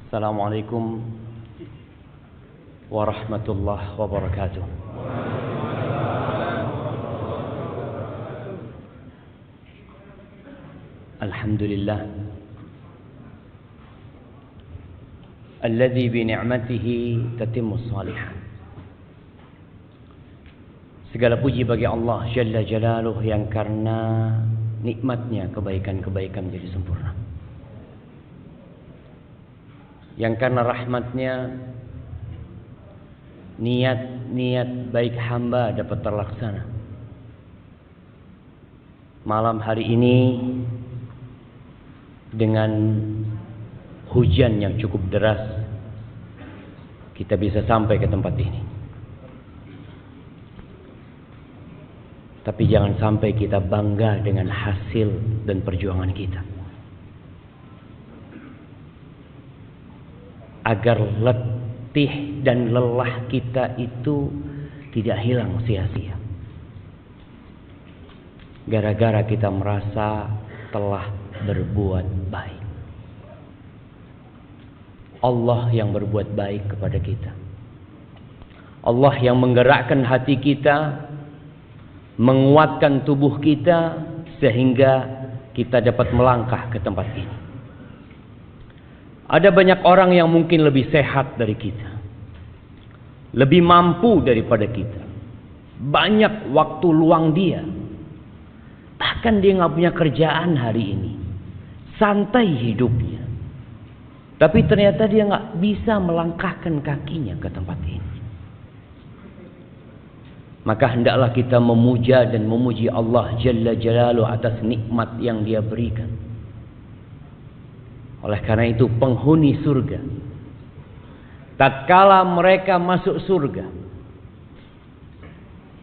Assalamualaikum warahmatullahi wabarakatuh. Alhamdulillah alladzi bi ni'matihi tatimmus shalihat. Segala puji bagi Allah Jalla Jalaluh yang karena nikmatnya kebaikan-kebaikan menjadi sempurna. Yang karena rahmatnya niat-niat baik hamba dapat terlaksana. Malam hari ini dengan hujan yang cukup deras kita bisa sampai ke tempat ini. Tapi jangan sampai kita bangga dengan hasil dan perjuangan kita. Agar letih dan lelah kita itu tidak hilang sia-sia. Gara-gara kita merasa telah berbuat baik. Allah yang berbuat baik kepada kita. Allah yang menggerakkan hati kita, menguatkan tubuh kita sehingga kita dapat melangkah ke tempat ini. Ada banyak orang yang mungkin lebih sehat dari kita, lebih mampu daripada kita, banyak waktu luang dia, bahkan dia nggak punya kerjaan hari ini, santai hidupnya, tapi ternyata dia nggak bisa melangkahkan kakinya ke tempat ini. Maka hendaklah kita memuja dan memuji Allah Jalla Jalaluhu atas nikmat yang Dia berikan. Oleh karena itu penghuni surga, tatkala mereka masuk surga,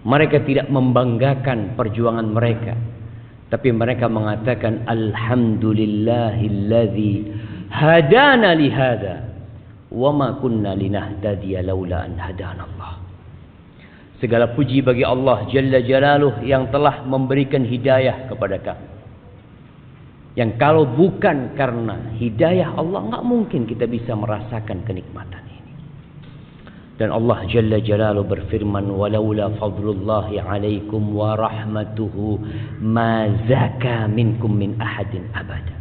mereka tidak membanggakan perjuangan mereka, tapi mereka mengatakan alhamdulillahilladzi hadana lihada wa ma kunna linahtadiya laula an hadanallah. Segala puji bagi Allah Jalla Jalaluh yang telah memberikan hidayah kepada kami. Yang kalau bukan karena hidayah Allah, nggak mungkin kita bisa merasakan kenikmatan ini. Dan Allah Jalla Jalaluh berfirman, walaula fadlullahi alaikum wa rahmatuhu ma zaka minkum min ahadin abada.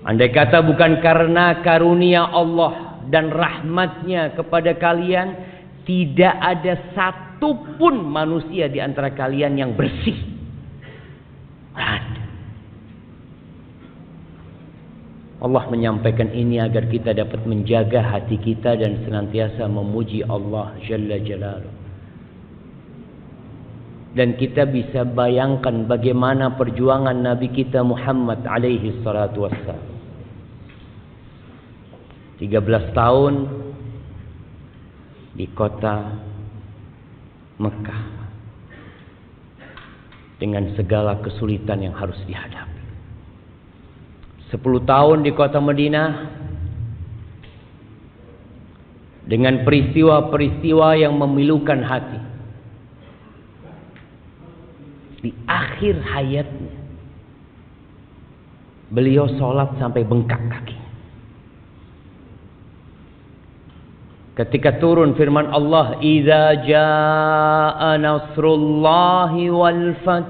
Andai kata bukan karena karunia Allah dan rahmatnya kepada kalian, tidak ada satupun manusia di antara kalian yang bersih. Ada. Allah menyampaikan ini agar kita dapat menjaga hati kita dan senantiasa memuji Allah Jalla Jalaluhu. Dan kita bisa bayangkan bagaimana perjuangan Nabi kita Muhammad alaihi salatu wassalam. 13 tahun di kota Mekah dengan segala kesulitan yang harus dihadapi. 10 tahun di kota Madinah dengan peristiwa-peristiwa yang memilukan hati. Di akhir hayatnya beliau sholat sampai bengkak kaki. Ketika turun firman Allah, "Idza jaa nasrullahi wal fath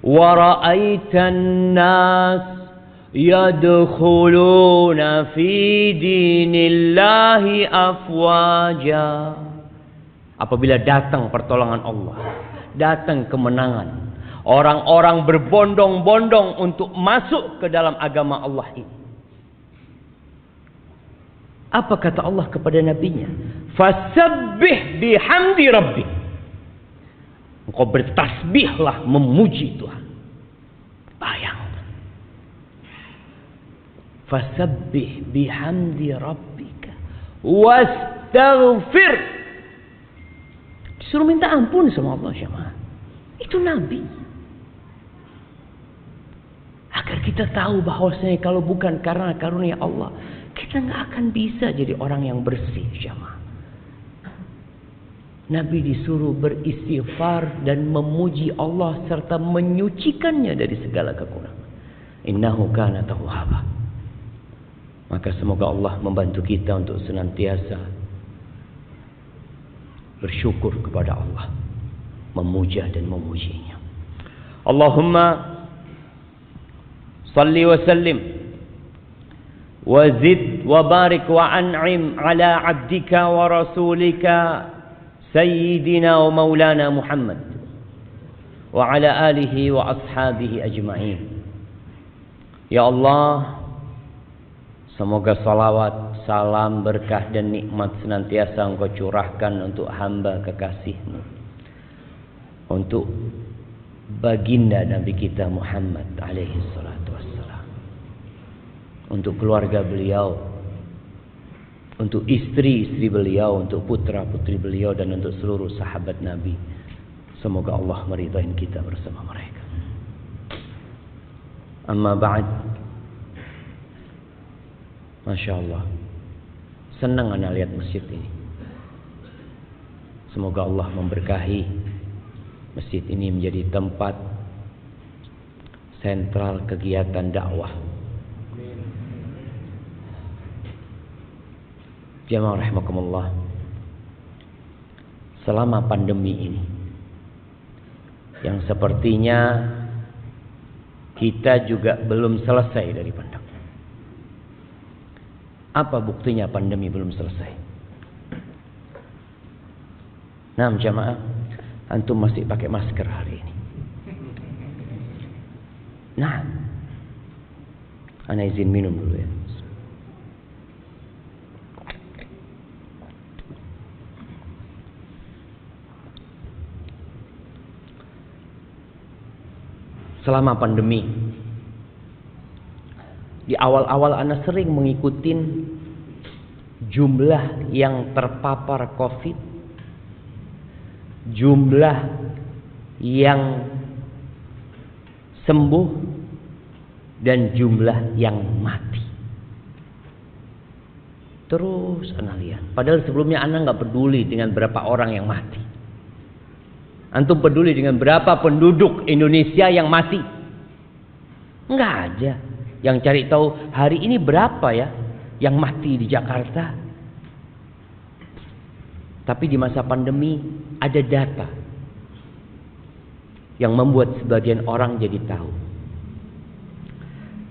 wa ra'aitan nas yadkhuluna fi dinillahi afwaja." Apabila datang pertolongan Allah, datang kemenangan, orang-orang berbondong-bondong untuk masuk ke dalam agama Allah ini. Apa kata Allah kepada nabinya? Fasabbih bihamdi rabbik. Engkau bertasbihlah memuji Tuhan. Bayangkan. Fasabbih bihamdi rabbika wastaghfir. Disuruh minta ampun sama Allah jemaah. Itu nabi. Agar kita tahu bahwasanya kalau bukan karena karunia Allah, kita nggak akan bisa jadi orang yang bersih, jamaah. Nabi disuruh beristighfar dan memuji Allah serta menyucikannya dari segala kekurangan. Innahu kana tawwaba. Maka semoga Allah membantu kita untuk senantiasa bersyukur kepada Allah, memuja dan memujinya. Allahumma salli wa sallim wa zid wa barik wa an'im ala abdika wa rasulika sayyidina wa maulana Muhammad wa ala alihi wa ashabihi ajma'in. Ya Allah, semoga salawat, salam, berkah dan nikmat senantiasa Engkau curahkan untuk hamba kekasih-Mu, untuk baginda Nabi kita Muhammad alaihi salatu wassalam, untuk keluarga beliau, untuk istri-istri beliau, untuk putra-putri beliau, dan untuk seluruh sahabat Nabi. Semoga Allah meridai kita bersama mereka. Amma ba'd. Masya Allah, senang anak lihat masjid ini. Semoga Allah memberkahi masjid ini menjadi tempat sentral kegiatan dakwah. Jamaah rahimakumullah, selama pandemi ini yang sepertinya kita juga belum selesai dari pandemi. Apa buktinya pandemi belum selesai? Nah, jamaah, antum masih pakai masker hari ini. Nah, ana izin minum dulu ya. Selama pandemi, di awal-awal ana sering mengikuti jumlah yang terpapar COVID, jumlah yang sembuh, dan jumlah yang mati. Terus ana lihat. Padahal sebelumnya ana nggak peduli dengan berapa orang yang mati. Antum peduli dengan berapa penduduk Indonesia yang mati? Enggak aja. Yang cari tahu hari ini berapa ya yang mati di Jakarta. Tapi di masa pandemi ada data yang membuat sebagian orang jadi tahu.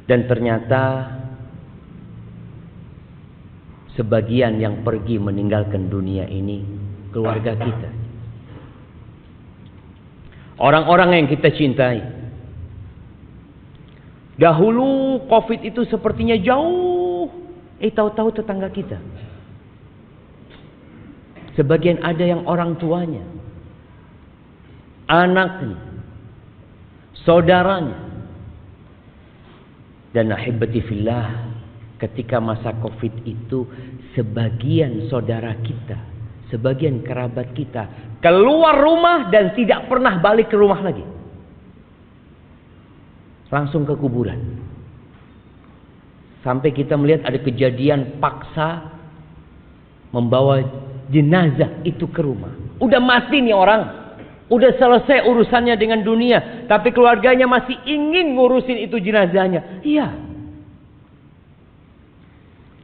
Dan ternyata sebagian yang pergi meninggalkan dunia ini keluarga kita. Orang-orang yang kita cintai. Dahulu COVID itu sepertinya jauh. Tahu-tahu tetangga kita. Sebagian ada yang orang tuanya, anaknya, saudaranya. Dan ahibati fillah, ketika masa COVID itu sebagian saudara kita, sebagian kerabat kita keluar rumah dan tidak pernah balik ke rumah lagi. Langsung ke kuburan. Sampai kita melihat ada kejadian paksa membawa jenazah itu ke rumah. Udah mati nih orang. Udah selesai urusannya dengan dunia. Tapi keluarganya masih ingin ngurusin itu jenazahnya. Iya.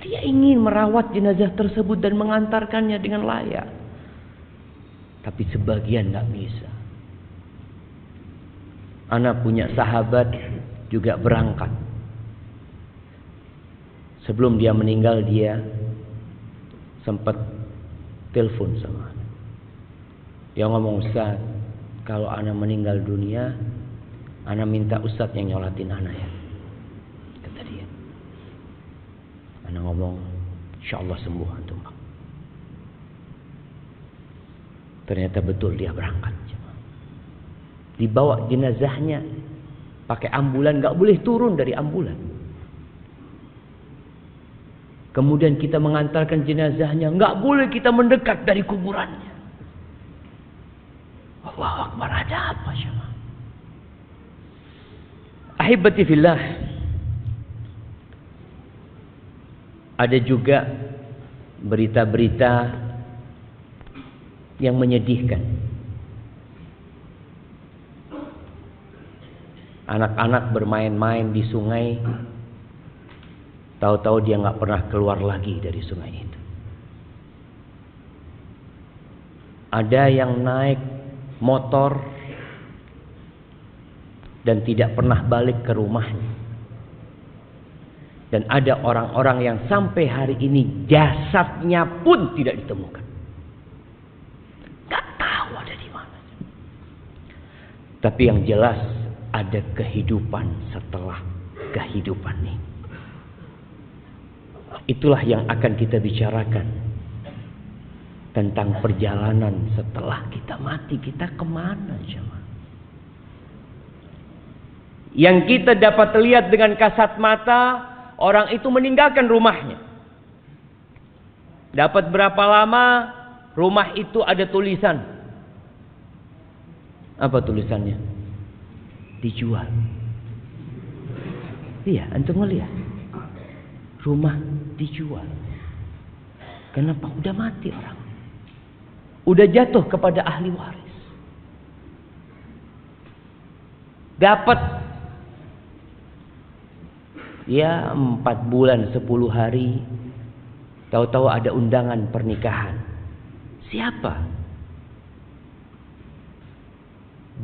Dia ingin merawat jenazah tersebut dan mengantarkannya dengan layak. Tapi sebagian gak bisa. Anak punya sahabat juga berangkat. Sebelum dia meninggal, dia sempat telepon sama anak. Dia ngomong, Ustaz, kalau anak meninggal dunia, anak minta Ustaz yang nyolatin anak ya. Kata dia. Anak ngomong, insyaallah sembuh antum. Ternyata betul dia berangkat. Dibawa jenazahnya pakai ambulan, nggak boleh turun dari ambulan. Kemudian kita mengantarkan jenazahnya, nggak boleh kita mendekat dari kuburannya. Allahu Akbar, ada apa syama? Ahibati fillah. Ada juga berita-berita yang menyedihkan. Anak-anak bermain-main di sungai, Tahu-tahu dia nggak pernah keluar lagi dari sungai itu. Ada yang naik motor dan tidak pernah balik ke rumahnya. Dan ada orang-orang yang sampai hari ini jasadnya pun tidak ditemukan. Gak tahu ada di mana. Tapi yang jelas ada kehidupan setelah kehidupan ini. Itulah yang akan kita bicarakan. Tentang perjalanan setelah kita mati. Kita kemana jemaah? Yang kita dapat lihat dengan kasat mata, orang itu meninggalkan rumahnya. Dapat berapa lama, rumah itu ada tulisan. Apa tulisannya? Dijual. Iya, antum ngelihat. Rumah dijual. Kenapa? Udah mati orang. Udah jatuh kepada ahli waris. Dapat ya 4 bulan 10 hari, tahu-tahu ada undangan pernikahan. Siapa?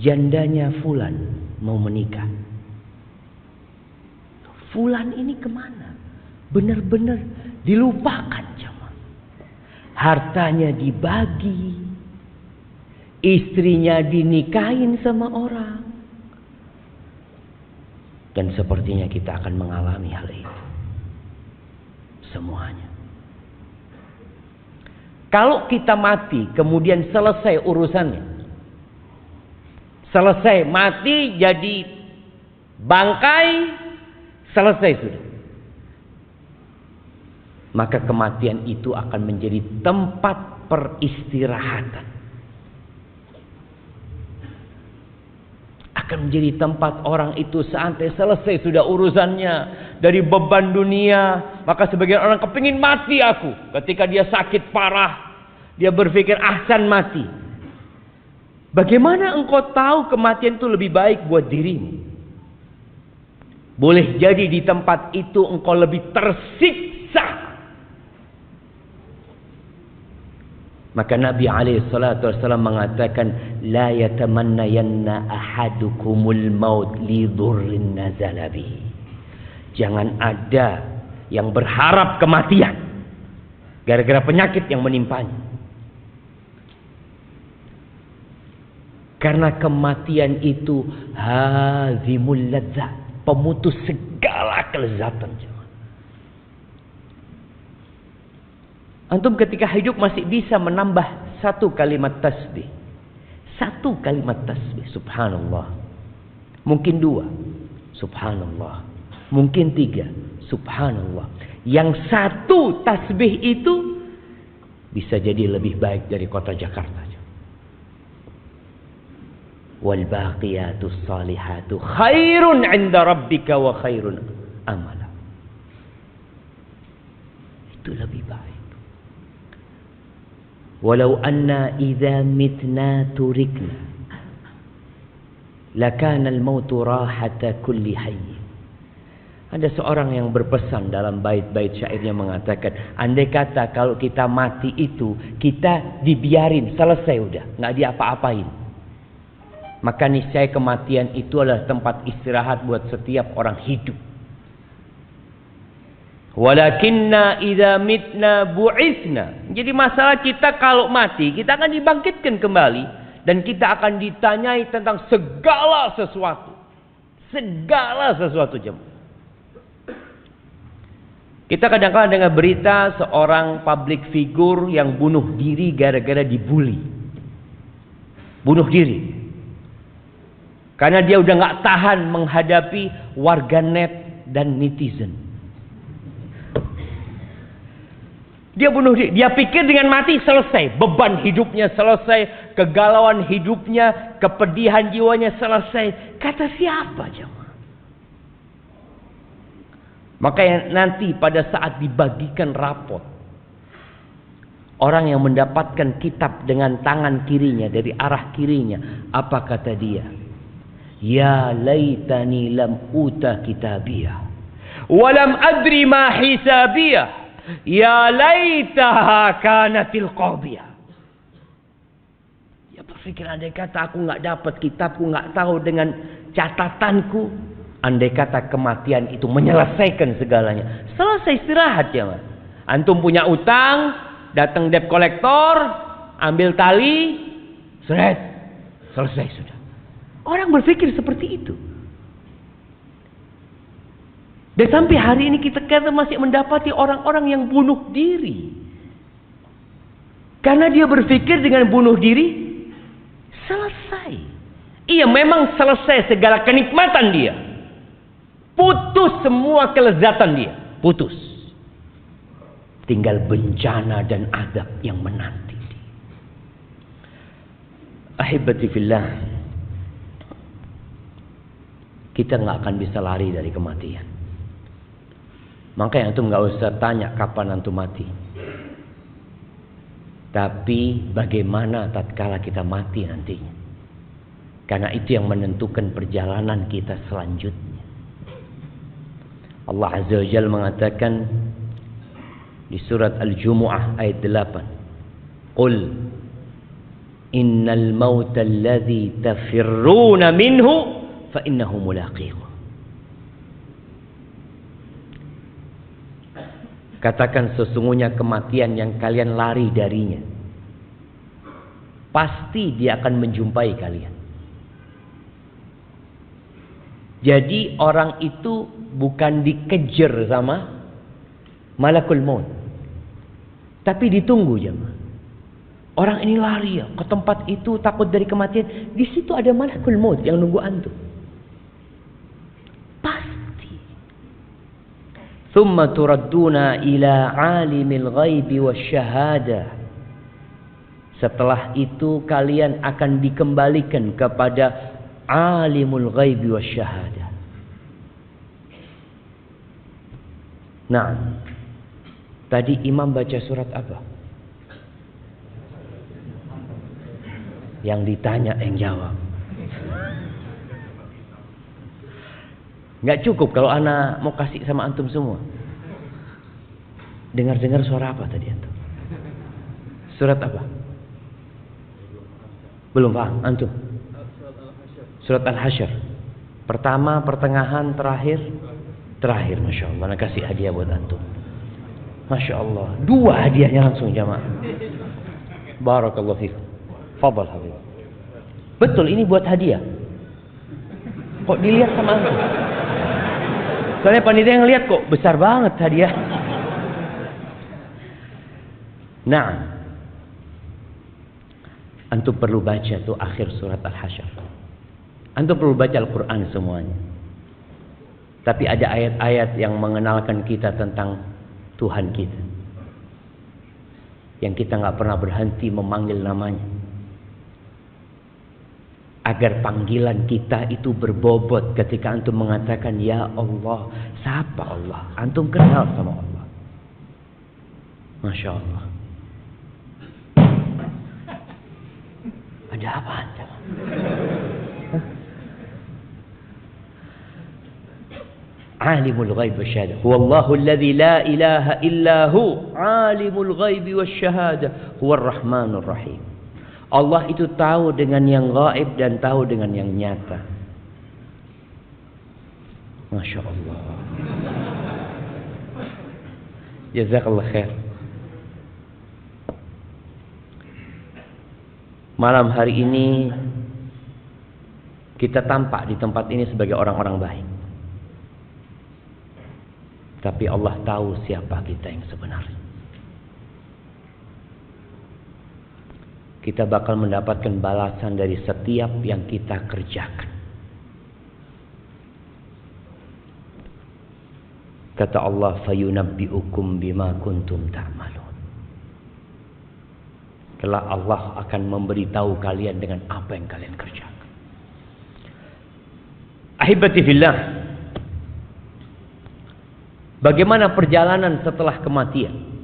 Jandanya Fulan mau menikah. Fulan ini kemana? Benar-benar dilupakan jemaah. Hartanya dibagi, istrinya dinikahin sama orang. Dan sepertinya kita akan mengalami hal itu. Semuanya. Kalau kita mati, kemudian selesai urusannya. Selesai mati jadi bangkai, selesai sudah. Maka kematian itu akan menjadi tempat peristirahatan. Akan menjadi tempat orang itu santai, selesai sudah urusannya dari beban dunia. Maka sebagian orang kepingin mati aku. Ketika dia sakit parah, dia berpikir ahsan mati. Bagaimana engkau tahu kematian itu lebih baik buat dirimu? Boleh jadi di tempat itu engkau lebih tersiksa. Maka Nabi SAW mengatakan, la yatamannayanna ahadukumul maut li dhurrin nazala bihi. Jangan ada yang berharap kematian gara-gara penyakit yang menimpanya. Karena kematian itu hazimul ladzat, pemutus segala kelezatan. Antum ketika hidup masih bisa menambah 1 kalimat tasbih. 1 kalimat tasbih. Subhanallah. Mungkin 2. Subhanallah. Mungkin 3. Subhanallah. Yang 1 tasbih itu bisa jadi lebih baik dari kota Jakarta. Wal baqiyatus salihatu khairun 'inda rabbika wa khairun amala. Itu lebih baik. Walau anna idza mitna turikna lakana al-mautu rahata kulli hayy. Ada seorang yang berpesan dalam bait-bait syairnya mengatakan, andai kata kalau kita mati itu kita dibiarin selesai udah, nggak diapa-apain. Maka niscaya kematian itu adalah tempat istirahat buat setiap orang hidup. Walakinna idza mitna bu'itsna. Jadi masalah kita kalau mati, kita akan dibangkitkan kembali dan kita akan ditanyai tentang segala sesuatu. Segala sesuatu jemaah. Kita kadang-kadang dengar berita seorang public figure yang bunuh diri gara-gara dibully. Bunuh diri. Karena dia udah nggak tahan menghadapi warganet dan netizen. Dia bunuh diri. Dia pikir dengan mati selesai. Beban hidupnya selesai. Kegalauan hidupnya. Kepedihan jiwanya selesai. Kata siapa jemaah? Maka nanti pada saat dibagikan rapot. Orang yang mendapatkan kitab dengan tangan kirinya. Dari arah kirinya. Apa kata dia? Ya laitani lam uta kitabiyah. Walam adri ma hisabiyah. Ya laitaha kanatil qadiyah. Ya berpikir, andai kata aku nggak dapat kitabku, nggak tahu dengan catatanku, andai kata kematian itu menyelesaikan segalanya. Selesai, istirahat ya mas. Antum punya utang, datang debt collector, ambil tali, seret, selesai sudah. Orang berpikir seperti itu. Dan sampai hari ini kita masih mendapati orang-orang yang bunuh diri. Karena dia berpikir dengan bunuh diri selesai. Iya, memang selesai segala kenikmatan dia. Putus semua kelezatan dia. Putus. Tinggal bencana dan azab yang menanti dia. Ahibati fillah. Kita nggak akan bisa lari dari kematian. Makanya antum nggak usah tanya kapan antum mati. Tapi bagaimana tatkala kita mati nantinya. Karena itu yang menentukan perjalanan kita selanjutnya. Allah Azza wa Jalla mengatakan di surat Al-Jumu'ah ayat 8. Qul innal mauta alladhi tafirruna minhu fa innahu mulaqikum. Katakan, sesungguhnya kematian yang kalian lari darinya, pasti dia akan menjumpai kalian. Jadi orang itu bukan dikejar sama malakul maut, tapi ditunggu jemaah. Orang ini lari ya ke tempat itu, takut dari kematian. Di situ ada malakul maut yang nunggu antum. Thumma turadduna ila alimil ghaibi wasyahadah. Setelah itu kalian akan dikembalikan kepada alimul ghaibi wasyahadah. Nah, tadi imam baca surat apa? Yang ditanya yang jawab. Nggak cukup kalau ana mau kasih sama antum semua. Dengar-dengar suara apa tadi antum? Surat apa? Belum paham antum? Surat Al-Hasyr. Pertama, pertengahan, terakhir. Terakhir, Masya Allah. Ana kasih hadiah buat antum. Masya Allah. 2 hadiahnya langsung jamaah. Barakallahu fiikum. Fadhal habib. Betul, ini buat hadiah. Kok dilihat sama antum? Soalnya panitia yang lihat kok besar banget hadiah. Nah, antum perlu baca tuh akhir surat Al-Hasyr. Antum perlu baca Al-Quran semuanya. Tapi ada ayat-ayat yang mengenalkan kita tentang Tuhan kita, yang kita nggak pernah berhenti memanggil namanya. Agar panggilan kita itu berbobot ketika antum mengatakan ya Allah. Siapa Allah? Antum kenal sama Allah. Masya Allah. Ada apa anda? Alimul ghaib wasyahadah. Huwallahu alladhi la ilaha illahu. Alimul ghaib wasyahadah. Huwar rahmanur rahim. Allah itu tahu dengan yang gaib dan tahu dengan yang nyata. Masya Allah. Jazakallah khair. Malam hari ini kita tampak di tempat ini sebagai orang-orang baik. Tapi Allah tahu siapa kita yang sebenarnya. Kita bakal mendapatkan balasan dari setiap yang kita kerjakan. Kata Allah, fayunabbi'ukum bima kuntum ta'malun. Kelak Allah akan memberitahu kalian dengan apa yang kalian kerjakan. Ahibati fillah. Bagaimana perjalanan setelah kematian?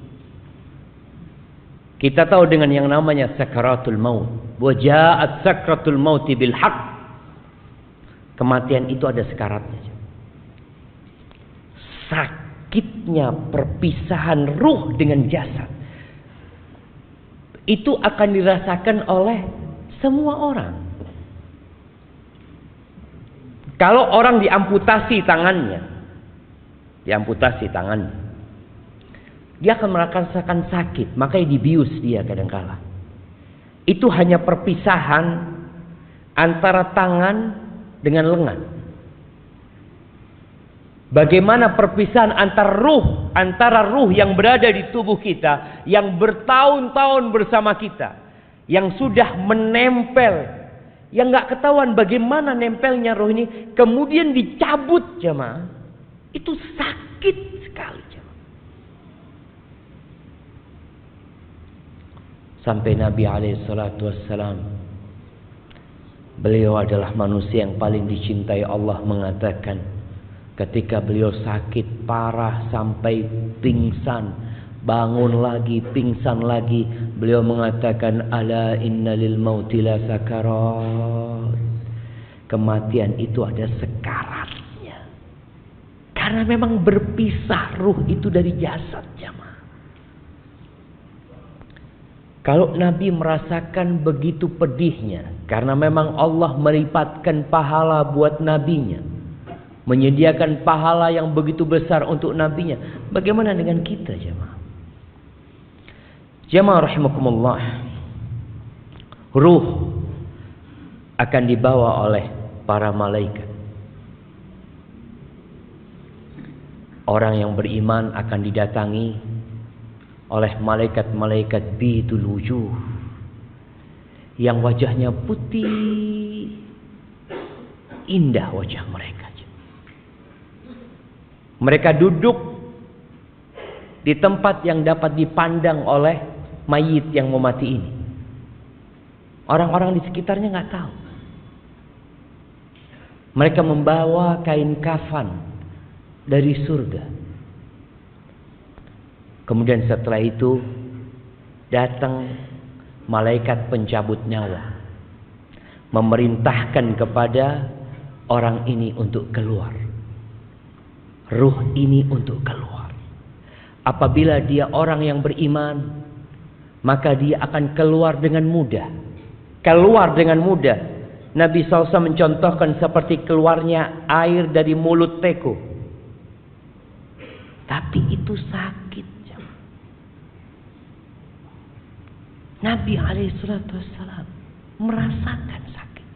Kita tahu dengan yang namanya sakaratul maut. Wa ja'at sakratul mauti bil haqq. Kematian itu ada sekaratnya. sakitnya perpisahan ruh dengan jasad itu akan dirasakan oleh semua orang. Kalau orang diamputasi tangannya, dia akan merasakan sakit, makanya dibius dia kadangkala. Itu hanya perpisahan antara tangan dengan lengan. Bagaimana perpisahan antara ruh yang berada di tubuh kita, yang bertahun-tahun bersama kita, yang sudah menempel, yang nggak ketahuan bagaimana nempelnya roh ini, kemudian dicabut jemaah, itu sakit sekali jemaah. Sampai Nabi SAW, beliau adalah manusia yang paling dicintai Allah, mengatakan ketika beliau sakit parah sampai pingsan, bangun lagi, pingsan lagi, beliau mengatakan, ala inna lil mauti la sakarat. Kematian itu ada sekaratnya. Karena memang berpisah ruh itu dari jasad jemaah. Kalau Nabi merasakan begitu pedihnya, karena memang Allah melipatkan pahala buat nabinya, menyediakan pahala yang begitu besar untuk nabinya, bagaimana dengan kita jemaah? Jemaah rahimakumullah, ruh akan dibawa oleh para malaikat. Orang yang beriman akan didatangi oleh malaikat-malaikat bidul wujuh, yang wajahnya putih, indah wajah mereka. Mereka duduk di tempat yang dapat dipandang oleh mayit yang mau mati ini. Orang-orang di sekitarnya nggak tahu. Mereka membawa kain kafan dari surga. Kemudian setelah itu datang malaikat pencabut nyawa, memerintahkan kepada orang ini untuk keluar. Ruh ini untuk keluar. Apabila dia orang yang beriman, maka dia akan keluar dengan mudah. Keluar dengan mudah. Nabi SAW mencontohkan seperti keluarnya air dari mulut teko. Tapi itu sakit. Nabi SAW merasakan sakit.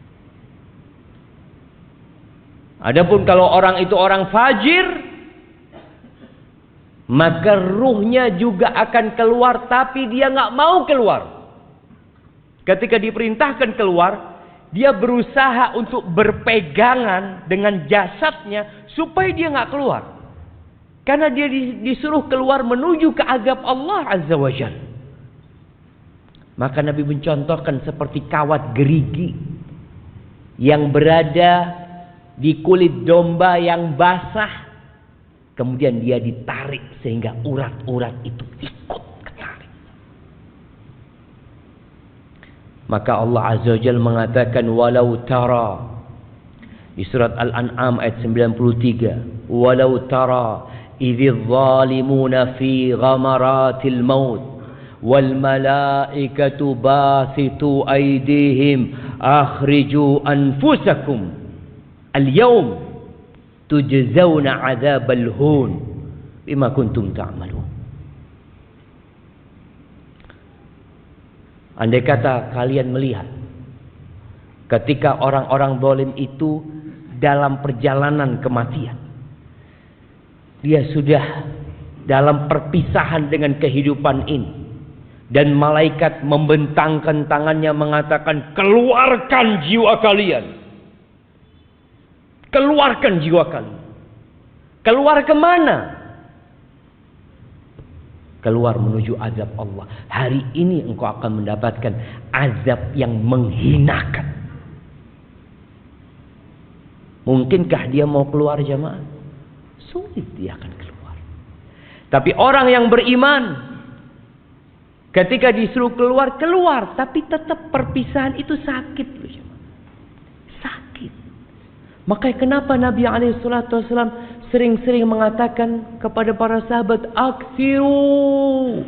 Adapun kalau orang itu orang fajir, maka ruhnya juga akan keluar, tapi dia nggak mau keluar. Ketika diperintahkan keluar, dia berusaha untuk berpegangan dengan jasadnya supaya dia nggak keluar. Karena dia disuruh keluar menuju ke azab Allah Azza wa Jalla. Maka Nabi mencontohkan seperti kawat gerigi yang berada di kulit domba yang basah. Kemudian dia ditarik sehingga urat-urat itu ikut ketarik. Maka Allah Azza wa Jalla mengatakan, walau tara, di surat Al-An'am ayat 93, walau tara idz zalimuna fi ghamaratil maut wal malaikatu basitu aydihim akhriju anfusakum al-yawm tujzauna 'adzabal hun bima kuntum ta'malun. Andai kata kalian melihat ketika orang-orang zalim itu dalam perjalanan kematian, dia sudah dalam perpisahan dengan kehidupan ini, dan malaikat membentangkan tangannya mengatakan, keluarkan jiwa kalian. Keluarkan jiwa kalian. Keluar kemana? Keluar menuju azab Allah. Hari ini engkau akan mendapatkan azab yang menghinakan. Mungkinkah dia mau keluar jemaah? Sulit dia akan keluar. Tapi orang yang beriman, ketika disuruh keluar, keluar. Tapi tetap perpisahan itu sakit. Sakit. Makanya kenapa Nabi SAW sering-sering mengatakan kepada para sahabat, "Aktsiru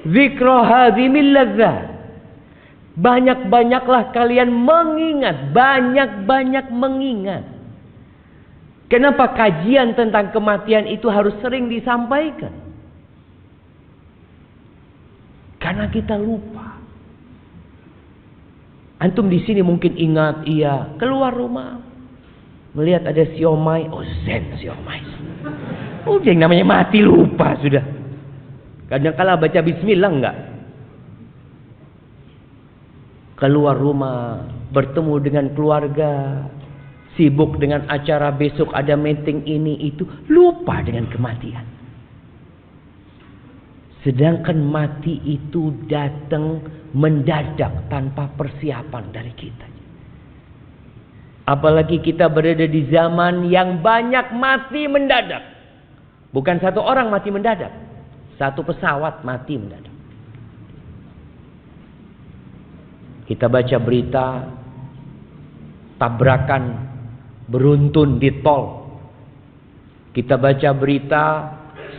dzikra hadhimil ladzat." Banyak-banyaklah kalian mengingat, banyak-banyak mengingat. Kenapa kajian tentang kematian itu harus sering disampaikan? Karena kita lupa. Antum di sini mungkin ingat, iya, keluar rumah melihat ada siomay, oh zen siomay. Udah yang namanya mati lupa sudah. Kadang-kala baca bismillah enggak. Keluar rumah, bertemu dengan keluarga, sibuk dengan acara besok ada meeting ini itu, lupa dengan kematian. Sedangkan mati itu datang mendadak tanpa persiapan dari kita. Apalagi kita berada di zaman yang banyak mati mendadak. Bukan satu orang mati mendadak, satu pesawat mati mendadak. Kita baca berita tabrakan beruntun di tol. Kita baca berita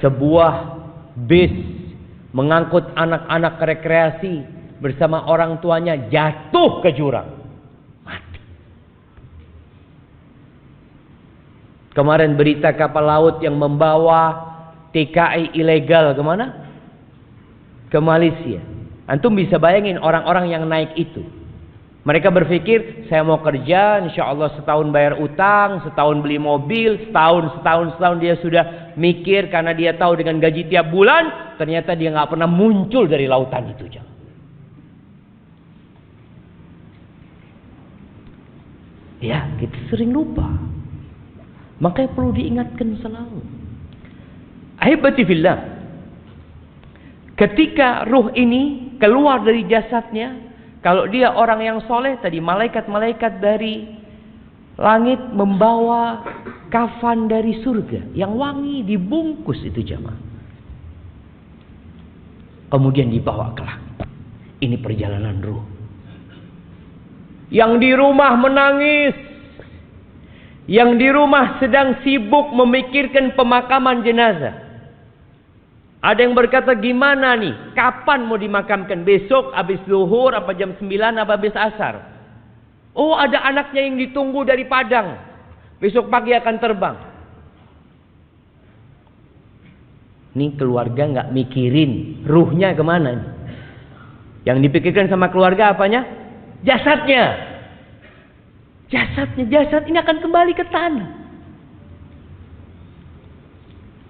sebuah bis mengangkut anak-anak rekreasi bersama orang tuanya jatuh ke jurang. Mati. Kemarin berita kapal laut yang membawa TKI ilegal kemana? Ke Malaysia. Antum bisa bayangin orang-orang yang naik itu. Mereka berpikir, saya mau kerja, insya Allah setahun bayar utang, setahun beli mobil, setahun dia sudah mikir karena dia tahu dengan gaji tiap bulan, ternyata dia nggak pernah muncul dari lautan itu. Ya, kita sering lupa. Makanya perlu diingatkan selalu. Ahibati fillah. Ketika ruh ini keluar dari jasadnya, kalau dia orang yang soleh tadi, malaikat-malaikat dari langit membawa kafan dari surga yang wangi, dibungkus itu jamaah. Kemudian dibawa ke langit. Ini perjalanan ruh. Yang di rumah menangis, yang di rumah sedang sibuk memikirkan pemakaman jenazah. Ada yang berkata, gimana nih? Kapan mau dimakamkan? Besok, habis zuhur, apa jam 9, apa habis asar? Oh, ada anaknya yang ditunggu dari Padang. Besok pagi akan terbang. Nih keluarga nggak mikirin ruhnya kemana nih? Yang dipikirkan sama keluarga apanya? Jasadnya. Jasad ini akan kembali ke tanah.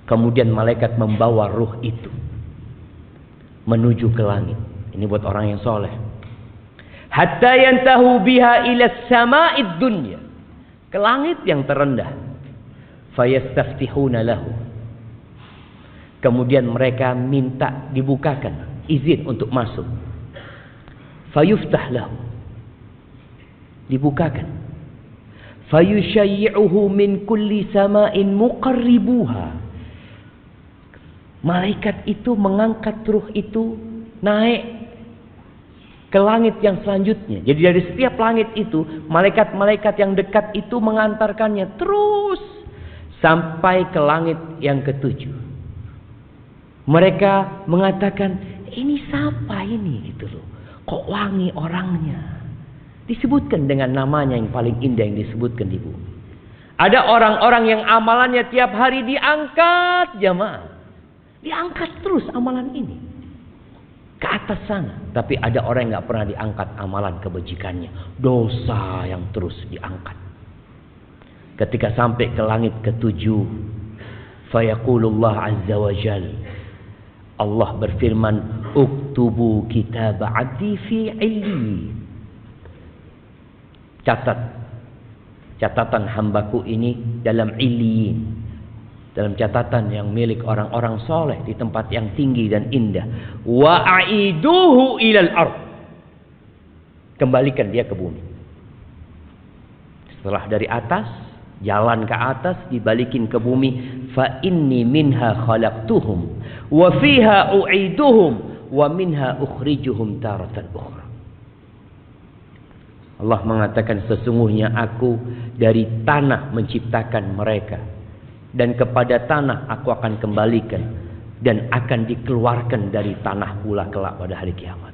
Kemudian malaikat membawa ruh itu menuju ke langit. Ini buat orang yang soleh. Hatta yantahu biha ila sama'id dunya. Ke langit yang terendah. Fayastaftihuna lahu. Kemudian mereka minta dibukakan izin untuk masuk. Fayuftah lahu. Dibukakan. Fayushayyi'uhu min kulli sama'in muqarribuha. Malaikat itu mengangkat ruh itu naik ke langit yang selanjutnya. Jadi dari setiap langit itu, malaikat-malaikat yang dekat itu mengantarkannya terus sampai ke langit yang ketujuh. Mereka mengatakan, ini siapa ini gitu loh. Kok wangi orangnya? Disebutkan dengan namanya yang paling indah yang disebutkan di bumi. Ada orang-orang yang amalannya tiap hari diangkat jamaah. Diangkat terus amalan ini ke atas sana. Tapi ada orang yang gak pernah diangkat amalan kebajikannya. Dosa yang terus diangkat. Ketika sampai ke langit ketujuh, fayaqulullah azza wa jal, Allah berfirman, uktubu kitab abdi fi illi. Catatan hambaku ini dalam illiyin. Dalam catatan yang milik orang-orang soleh di tempat yang tinggi dan indah. Wa aiduhu ilal ard. Kembalikan dia ke bumi. Setelah dari atas, jalan ke atas, dibalikin ke bumi. Fa inni minha khalaqtuhum wa fiha u'iduhum wa minha ukhrijuhum taratan ukhra. Allah mengatakan, sesungguhnya aku dari tanah menciptakan mereka. dan kepada tanah aku akan kembalikan, dan akan dikeluarkan dari tanah pula kelak pada hari kiamat.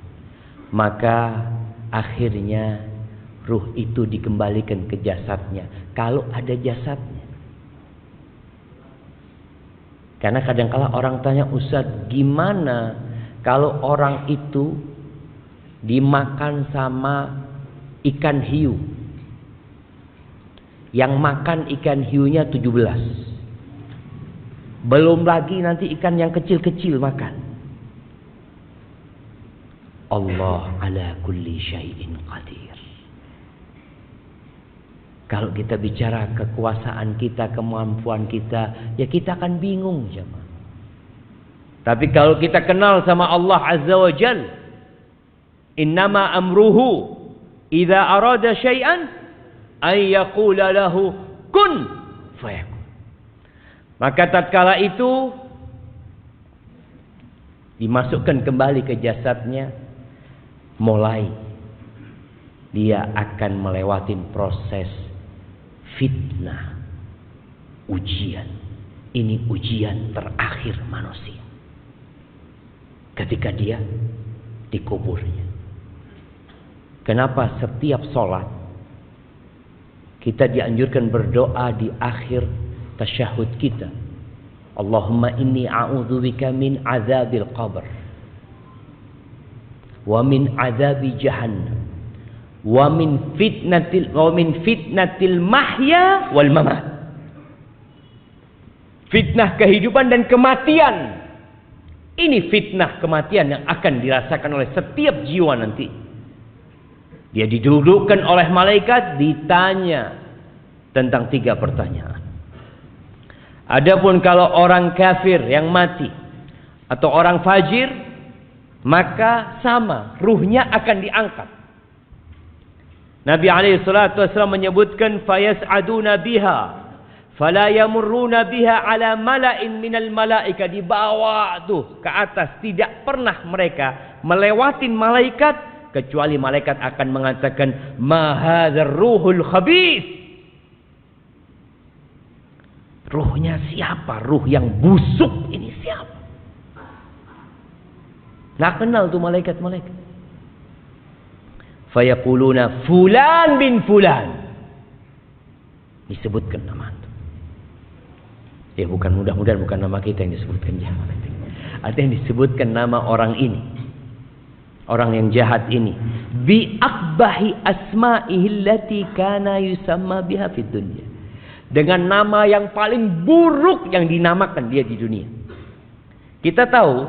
Maka akhirnya ruh itu dikembalikan ke jasadnya, kalau ada jasadnya. Karena kadang-kala orang tanya, Ustaz, gimana kalau orang itu dimakan sama ikan hiu? Yang makan ikan hiunya 17. Belum lagi nanti ikan yang kecil-kecil makan. Allah ala kulli syai'in qadir. Kalau kita bicara kekuasaan kita, kemampuan kita, ya kita akan bingung jemaah. Tapi kalau kita kenal sama Allah Azza wa Jal, innama amruhu idza arada syai'an ay yaqula lahu kun fayakun. Maka tatkala itu dimasukkan kembali ke jasadnya, mulai dia akan melewati proses fitnah, ujian. Ini ujian terakhir manusia ketika dia dikuburnya. Kenapa setiap sholat kita dianjurkan berdoa di akhir tasyahud kita, Allahumma inni a'udzubika min azabil qabr wa min azabi jahannam wa min fitnatil mahya wal mamat. Fitnah kehidupan dan kematian. Ini fitnah kematian yang akan dirasakan oleh setiap jiwa nanti. Dia didudukkan oleh malaikat, ditanya tentang 3 pertanyaan. Adapun kalau orang kafir yang mati atau orang fajir, maka sama, ruhnya akan diangkat. Nabi SAW menyebutkan fayas'aduna biha fala yamurruna biha ala mala'in minal malaika. Dibawa tuh ke atas, tidak pernah mereka melewatin malaikat kecuali malaikat akan mengatakan ma hadzal ruhul khabith. Ruhnya siapa? Ruh yang busuk ini siapa? Nggak kenal tuh malaikat-malaikat. Fayaquluna fulan bin fulan. Disebutkan nama itu. Ya bukan, mudah-mudahan bukan nama kita yang disebutkan jahat. Ada yang disebutkan nama orang ini. Orang yang jahat ini. Bi akbahi asma'ihi allati kana yusamma biha fid dunya. Dengan nama yang paling buruk yang dinamakan dia di dunia. Kita tahu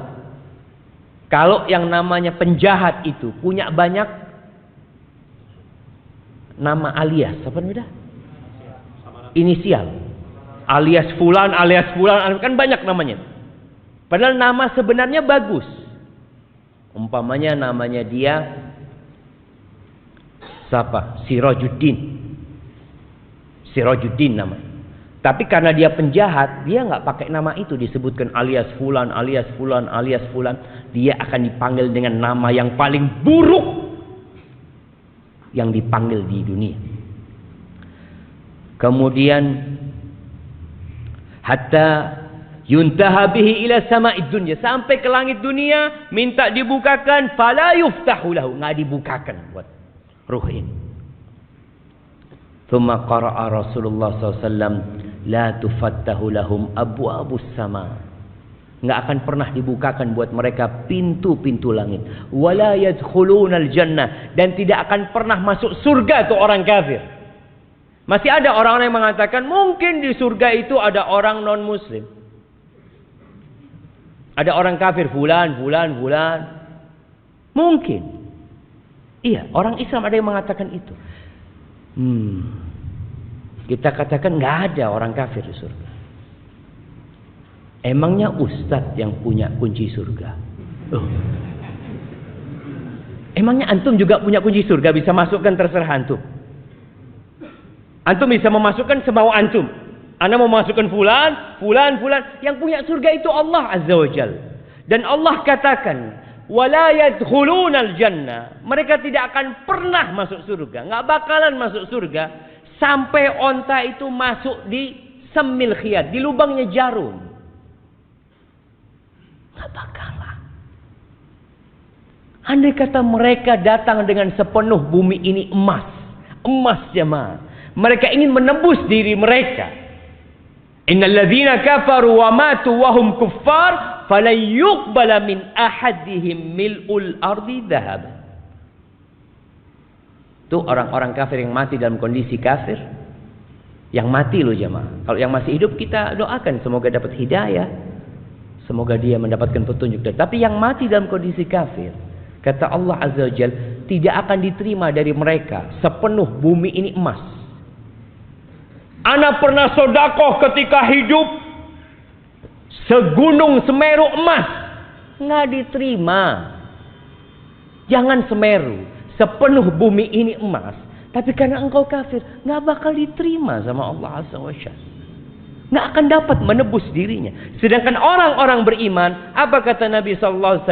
kalau yang namanya penjahat itu punya banyak nama alias, apa namanya? Inisial. Alias fulan, kan banyak namanya. Padahal nama sebenarnya bagus. Umpamanya namanya dia siapa? Sirajuddin namanya. Tapi karena dia penjahat, dia nggak pakai nama itu, disebutkan alias fulan, alias fulan, alias fulan. Dia akan dipanggil dengan nama yang paling buruk yang dipanggil di dunia. Kemudian hatta yuntaha bihi ila sama'id dunya, sampai ke langit dunia, minta dibukakan, fala yuftahu lahu, nggak dibukakan buat ruh ini. Thumma qara'a Rasulullah SAW la tufattahu lahum abwabus sama, nggak akan pernah dibukakan buat mereka pintu-pintu langit. Wala yadkhulunal jannah, dan tidak akan pernah masuk surga tuh orang kafir. Masih ada orang-orang yang mengatakan mungkin di surga itu ada orang non muslim, ada orang kafir fulan. Mungkin iya, orang Islam ada yang mengatakan itu. Kita katakan nggak ada orang kafir di surga. Emangnya ustadz yang punya kunci surga? Emangnya antum juga punya kunci surga, bisa masukkan terserah antum? Antum bisa memasukkan semau antum. Anda mau masukkan fulan. Yang punya surga itu Allah Azza wa Jal. Dan Allah katakan wala yadkhulunal jannah, mereka tidak akan pernah masuk surga, nggak bakalan masuk surga sampai onta itu masuk di Samil khiyat, di lubangnya jarum. Nggak bakalan. Andai kata mereka datang dengan sepenuh bumi ini emas. Emas jemaah. Mereka ingin menembus diri mereka. Innal ladzina kafaru wa matu wa hum kuffar falan yuqbala min ahadihim mil'ul ardi dhahab. Itu orang-orang kafir yang mati dalam kondisi kafir. Yang mati loh jemaah. Kalau yang masih hidup kita doakan semoga dapat hidayah. Semoga dia mendapatkan petunjuk. Tapi yang mati dalam kondisi kafir, kata Allah Azza wa Jalla, tidak akan diterima dari mereka sepenuh bumi ini emas. Ana pernah sodakoh ketika hidup segunung Semeru emas, nggak diterima. Jangan Semeru, sepenuh bumi ini emas, tapi karena engkau kafir, nggak bakal diterima sama Allah Azza wa Jalla. Nggak akan dapat menebus dirinya. Sedangkan orang-orang beriman, apa kata Nabi SAW?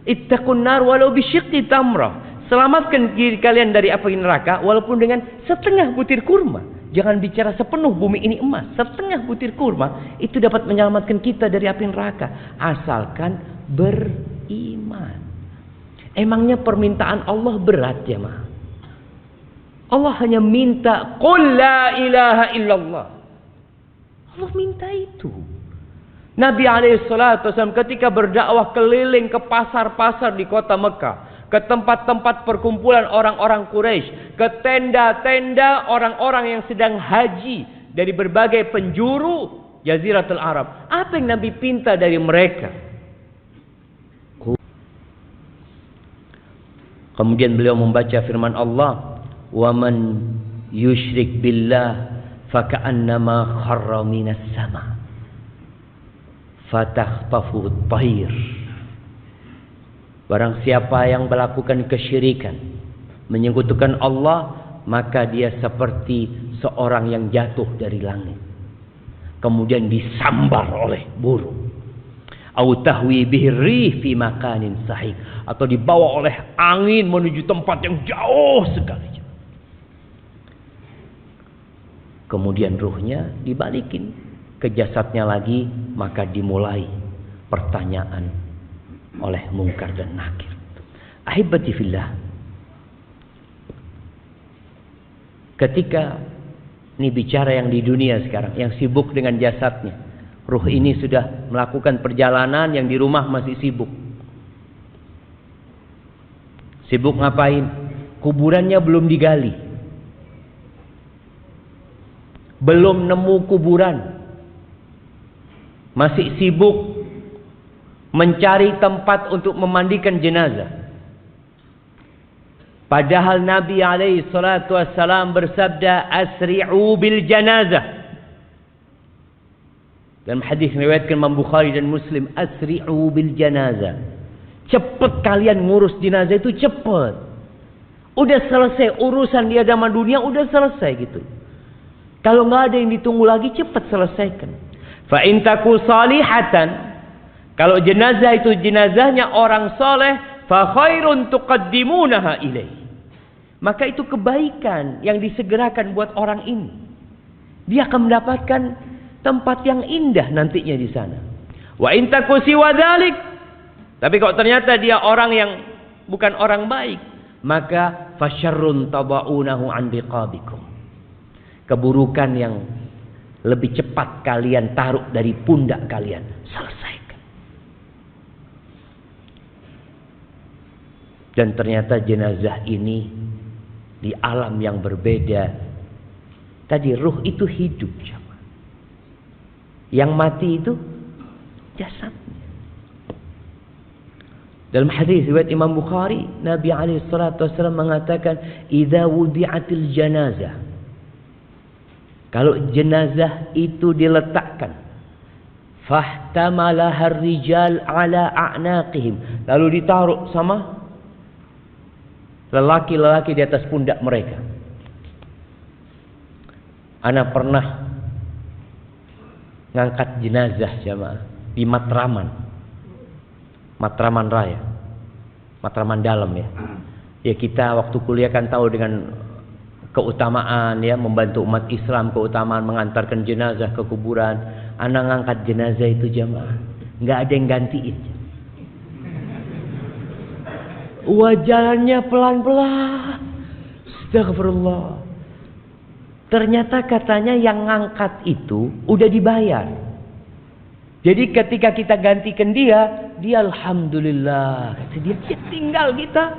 Ittaqun nar walau bisyiqqi tamrah. Selamatkan diri kalian dari api neraka walaupun dengan setengah butir kurma. Jangan bicara sepenuh bumi ini emas. Setengah butir kurma itu dapat menyelamatkan kita dari api neraka. Asalkan beriman. Emangnya permintaan Allah berat ya ma? Allah hanya minta qul la ilaha illallah. Allah minta itu. Nabi SAW ketika berdakwah keliling ke pasar-pasar di kota Mekah, ke tempat-tempat perkumpulan orang-orang Quraisy, ke tenda-tenda orang-orang yang sedang haji dari berbagai penjuru Jaziratul Arab. Apa yang Nabi pinta dari mereka? Kemudian beliau membaca firman Allah, "Wa man yusyrik billah faka'annama kharra minas sama fatakhtafu at-tayr." Barang siapa yang melakukan kesyirikan, menyekutukan Allah, maka dia seperti seorang yang jatuh dari langit kemudian disambar oleh burung. Au tahwi bihi rih fi makanin sahih, atau dibawa oleh angin menuju tempat yang jauh sekali. Kemudian ruhnya dibalikin ke jasadnya lagi, maka dimulai pertanyaan oleh Munkar dan Nakir. Ahibati fillah, ketika ini bicara yang di dunia sekarang, yang sibuk dengan jasadnya, ruh ini sudah melakukan perjalanan, yang di rumah masih sibuk. Sibuk ngapain? Kuburannya belum digali, belum nemu kuburan, masih sibuk mencari tempat untuk memandikan jenazah. Padahal Nabi SAW bersabda, "Asri'u bil janazah." Dalam hadis riwayatkan Imam Bukhari dan Muslim, "Asri'u bil janazah." Cepat kalian ngurus jenazah itu, cepat. Udah selesai urusan di zaman dunia, udah selesai gitu. Kalau nggak ada yang ditunggu lagi, cepat selesaikan. Fa in taku salihatan, kalau jenazah itu jenazahnya orang soleh, fa khairun tuqaddimunaha ilaih, maka itu kebaikan yang disegerakan buat orang ini. Dia akan mendapatkan tempat yang indah nantinya di sana. Wa in taku siwa dzalik, tapi kalau ternyata dia orang yang bukan orang baik, maka fasyarrun tabaunahu an biqabikum, keburukan yang lebih cepat kalian taruh dari pundak kalian, selesaikan. Dan ternyata jenazah ini di alam yang berbeda. Tadi ruh itu hidup, yang mati itu jasadnya. Dalam hadis riwayat Imam Bukhari, Nabi SAW mengatakan, "Idza wudi'atil janazah," kalau jenazah itu diletakkan, "fahtamalaha rijal ala a'naqihim," lalu ditaruh sama lelaki-lelaki di atas pundak mereka. Ana pernah ngangkat jenazah jamaah di Matraman Raya, Matraman dalam ya. Ya kita waktu kuliah kan tahu dengan keutamaan ya, membantu umat Islam, keutamaan mengantarkan jenazah ke kuburan. Anak ngangkat jenazah itu jamaah, nggak ada yang gantiin. Jalannya pelan-pelan. Astagfirullah. Ternyata katanya yang ngangkat itu udah dibayar. Jadi ketika kita gantikan dia alhamdulillah. Kata dia tinggal kita.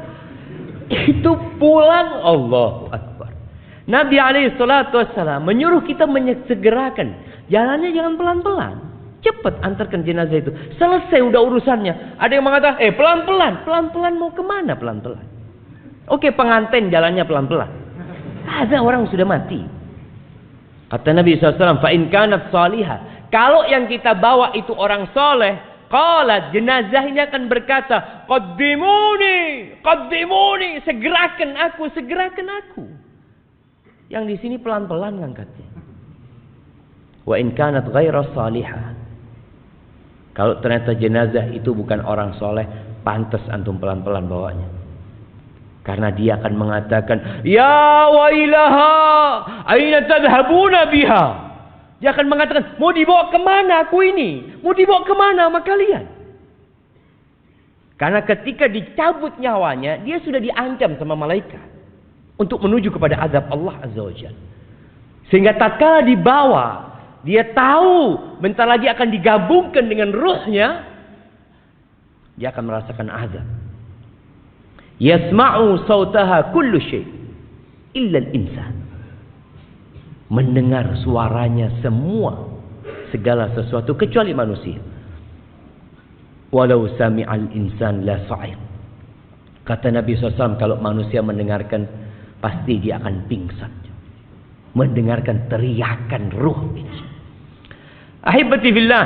Itu pulang, Allahu Akbar. Nabi SAW menyuruh kita menyegerakan. Jalannya jangan pelan-pelan. Cepat antarkan jenazah itu. Selesai udah urusannya. Ada yang mengatakan, pelan-pelan. Pelan-pelan mau kemana pelan-pelan? Oke, pengantin jalannya pelan-pelan. Ada orang sudah mati. Kata Nabi SAW, fa'in kanat salihah. Kalau yang kita bawa itu orang soleh, qalat, jenazah ini akan berkata, qaddimuni, segerakan aku. Yang di sini pelan-pelan ngangkatnya. Wa in kanat ghaira salihah. Kalau ternyata jenazah itu bukan orang soleh, pantas antum pelan-pelan bawanya. Karena dia akan mengatakan, ya wailaha, aina tadhhabuna biha. Dia akan mengatakan, mau dibawa kemana aku ini? Mau dibawa kemana sama kalian? Karena ketika dicabut nyawanya, dia sudah diancam sama malaikat untuk menuju kepada azab Allah Azza wa Jalla. Sehingga tatkala dibawa, dia tahu bentar lagi akan digabungkan dengan ruhnya, dia akan merasakan azab. Yasma'u sautaha kullu syai' illa al-insan. Mendengar suaranya semua, segala sesuatu kecuali manusia. Walau sami'al insan la sa'iq. Kata Nabi SAW, kalau manusia mendengarkan, pasti dia akan pingsan. Mendengarkan teriakan ruh ini. Ahibati fillah,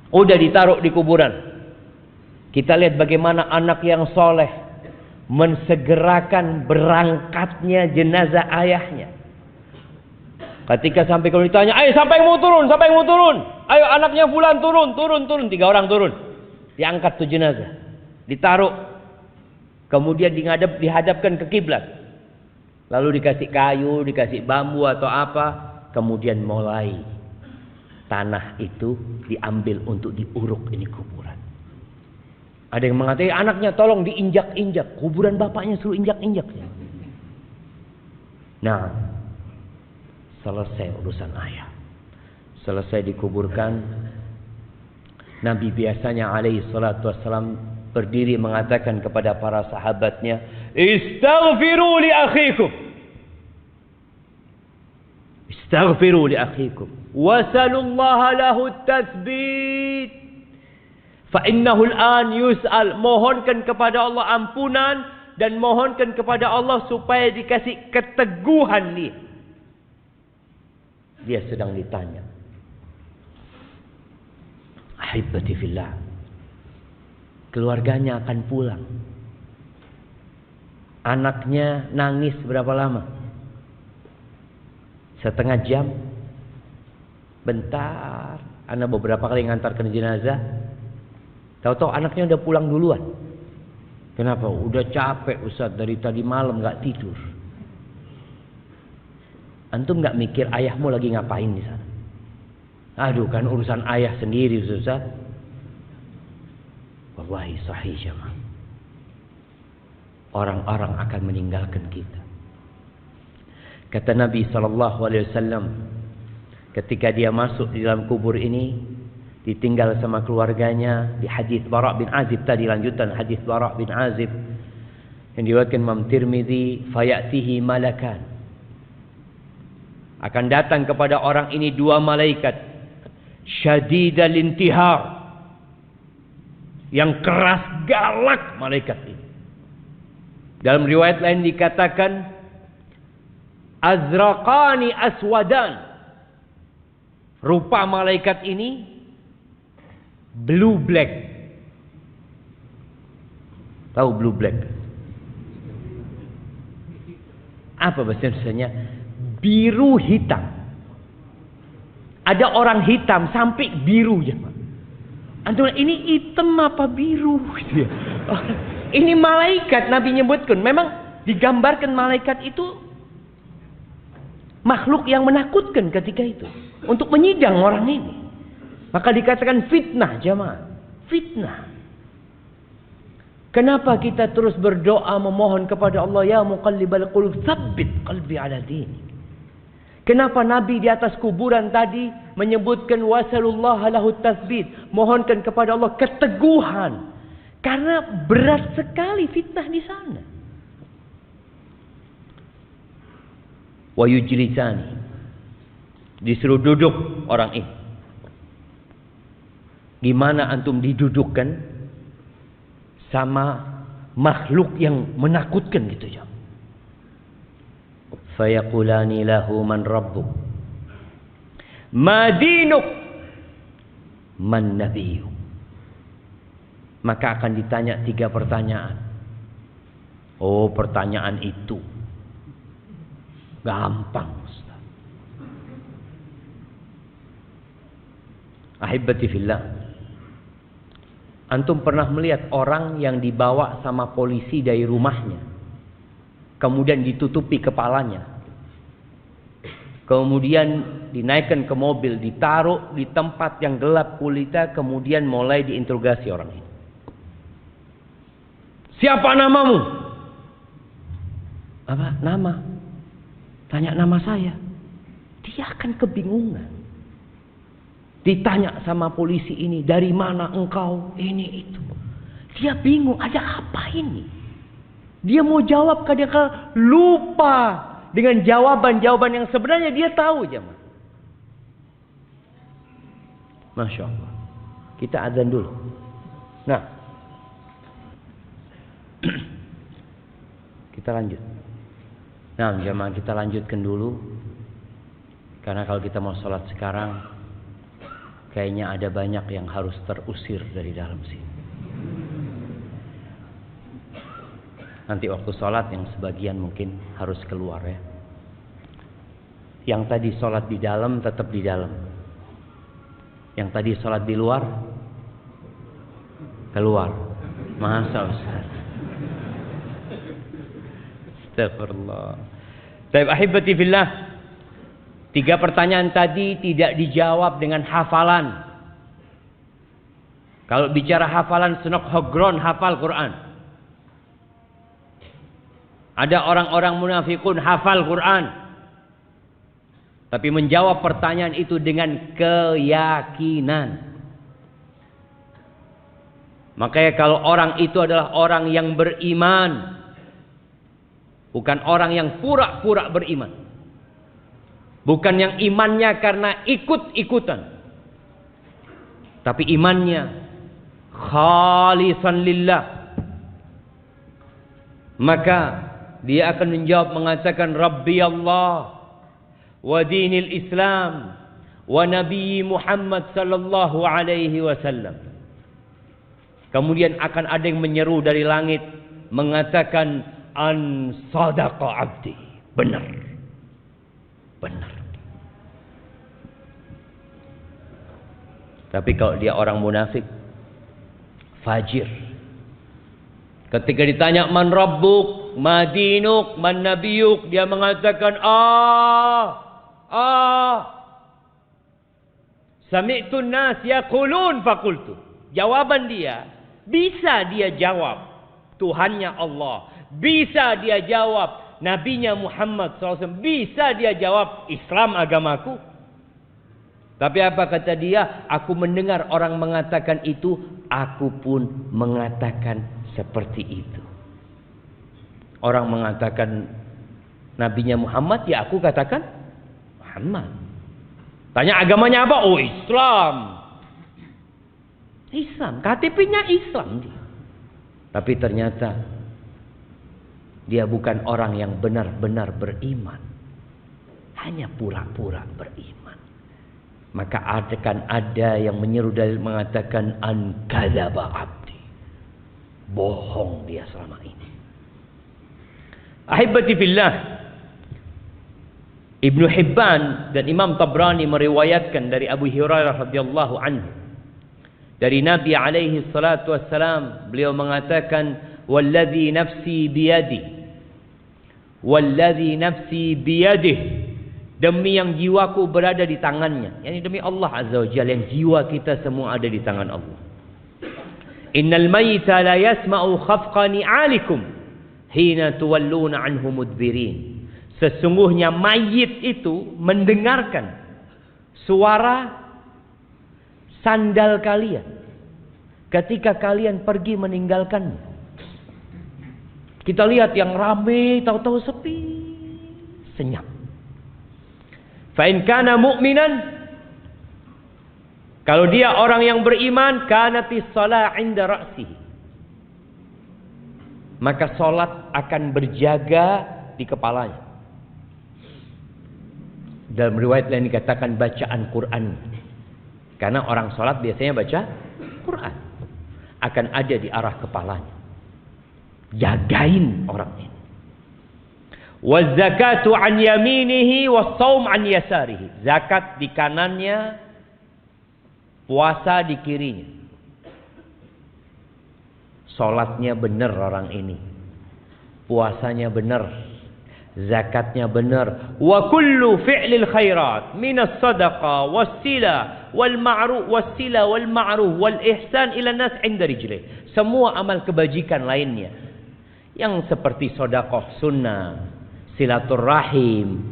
udah ditaruh di kuburan. Kita lihat bagaimana anak yang soleh mensegerakan berangkatnya jenazah ayahnya. Ketika sampai kalau ditanya, ayo siapa yang mau turun? Ayo anaknya fulan turun. 3 orang turun. Diangkat tuh jenazah. Ditaruh. Kemudian dihadapkan ke kiblat. Lalu dikasih kayu, dikasih bambu atau apa. Kemudian mulai tanah itu diambil untuk diuruk ini kuburan. Ada yang mengatakan anaknya tolong diinjak-injak. Kuburan bapaknya suruh injak-injak. Nah, selesai urusan ayah. Selesai dikuburkan. Nabi biasanya alaihi salatu wassalam berdiri mengatakan kepada para sahabatnya, Istaghfiru li akhikum. Wasalullaha lahu tathbit. Fa'innahu al-an yus'al. Mohonkan kepada Allah ampunan dan mohonkan kepada Allah supaya dikasih keteguhan dia. Dia sedang ditanya. Ahibati fillah. Keluarganya akan pulang. Anaknya nangis berapa lama? Setengah jam. Bentar. Anak beberapa kali ngantarkan jenazah. Tahu-tahu anaknya udah pulang duluan. Kenapa? Udah capek Ustaz, dari tadi malam gak tidur. Antum gak mikir ayahmu lagi ngapain di sana? Aduh, kan urusan ayah sendiri Ustaz. Wallahi sahih jamaah. Orang-orang akan meninggalkan kita. Kata Nabi SAW, ketika dia masuk di dalam kubur ini, ditinggal sama keluarganya. Di hadis Bara' bin Azib tadi, lanjutan hadis Bara' bin Azib yang diriwayatkan Imam Tirmizi, fayatihi malakan. Akan datang kepada orang ini 2 malaikat, syadidal intihar, yang keras galak malaikat ini. Dalam riwayat lain dikatakan azraqani aswadan. Rupa malaikat ini blue black. Tahu blue black? Apa bahasa Indonesianya? Biru hitam. Ada orang hitam sampai biru ya. Antum ini hitam apa biru? Ini malaikat Nabi nyebutkan. Memang digambarkan malaikat itu makhluk yang menakutkan ketika itu untuk menyidang orang ini. Maka dikatakan fitnah, jamaah. Fitnah. Kenapa kita terus berdoa memohon kepada Allah, ya muqallibal qulub, tsabbit qalbi ala dinik. Kenapa Nabi di atas kuburan tadi menyebutkan wasallallahu lahu tasbit, mohonkan kepada Allah keteguhan. Karena berat sekali fitnah di sana. Wa yujlisani, disuruh duduk orang ini. Gimana antum didudukkan sama makhluk yang menakutkan gitu ya. Fayaqulani lahu man rabbuk, ma dinuk, man nabiyuk. Maka akan ditanya 3 pertanyaan. Oh, pertanyaan itu gampang, Ustaz. Ahibati fillah, antum pernah melihat orang yang dibawa sama polisi dari rumahnya, kemudian ditutupi kepalanya, kemudian dinaikkan ke mobil, ditaruh di tempat yang gelap gulita, kemudian mulai diinterogasi orang ini. Siapa namamu? Apa? Nama. Tanya nama saya. Dia akan kebingungan. Ditanya sama polisi ini, dari mana engkau? Ini itu. Dia bingung, ada apa ini? Dia mau jawab, kadang-kadang lupa dengan jawaban-jawaban yang sebenarnya dia tahu, jemaah. Masya Allah. Kita azan dulu. Nah, kita lanjut. Nah, jemaah, kita lanjutkan dulu. Karena kalau kita mau sholat sekarang, kayaknya ada banyak yang harus terusir dari dalam sini. Nanti waktu sholat yang sebagian mungkin harus keluar ya. Yang tadi sholat di dalam tetap di dalam. Yang tadi sholat di luar, keluar. Masa Ustaz? Astagfirullah. Baik, ahibati fillah. 3 pertanyaan tadi tidak dijawab dengan hafalan. Kalau bicara hafalan, Sunok Hogron hafal Quran. Ada orang-orang munafikun hafal Quran. Tapi menjawab pertanyaan itu dengan keyakinan. Makanya kalau orang itu adalah orang yang beriman, bukan orang yang pura-pura beriman. Bukan yang imannya karena ikut-ikutan. Tapi imannya khalisan lillah. Maka dia akan menjawab mengatakan Rabbi Allah wa dinil Islam wa Nabi Muhammad sallallahu alaihi wasallam. Kemudian akan ada yang menyeru dari langit mengatakan an sadaqa abdi. Benar. Benar. Tapi kalau dia orang munafik, fajir, ketika ditanya man rabbuk, ma dinuk, man nabiyuk, dia mengatakan sami'tu nas yaqulun faqultu. Jawaban dia, bisa dia jawab Tuhannya Allah, bisa dia jawab Nabinya Muhammad SAW, bisa dia jawab Islam agamaku. Tapi apa kata dia? Aku mendengar orang mengatakan itu, aku pun mengatakan seperti itu. Orang mengatakan Nabinya Muhammad, ya aku katakan Muhammad. Tanya agamanya apa? Oh, Islam. Islam, KTP-nya Islam dia. Tapi ternyata dia bukan orang yang benar-benar beriman. Hanya pura-pura beriman. Maka akan ada yang menyeru dalil mengatakan an kadzaba abdi. Bohong dia selama ini. Ahibati fillah, Ibnu Hibban dan Imam Tabrani meriwayatkan dari Abu Hurairah radhiyallahu anhu, dari Nabi alaihi salatu wassalam, beliau mengatakan walladzi nafsi biyadi, walladzi nafsi biyadihi Demi yang jiwaku berada di tangannya. Yani demi Allah Azza wa Jalla, yang jiwa kita semua ada di tangan Allah. Innal mayyita la yasma'u khafqa ni'alikum hina tuwalluna anhu mudbirin. Sesungguhnya mayit itu mendengarkan suara sandal kalian ketika kalian pergi meninggalkannya. Kita lihat yang ramai, tahu-tahu sepi, senyap. Fa in kana mu'minan, kalau dia orang yang beriman, kanatis shalah 'inda ra'sihi, maka salat akan berjaga di kepalanya. Dalam riwayat lain dikatakan bacaan Quran. Karena orang salat biasanya baca Quran. Akan ada di arah kepalanya. Jagain orang ini. Waz-zakatu an yaminihi was-shaum an yasarihi. Zakat di kanannya, puasa di kirinya. Salatnya benar orang ini. Puasanya benar. Zakatnya benar. Wa kullu fi'lil khairat minas sadaqah was-sila wal ma'ruf was-sila wal ma'ruf wal ihsan ila nas 'inda rijlih. Semua amal kebajikan lainnya yang seperti sedekah sunnah, silaturahim,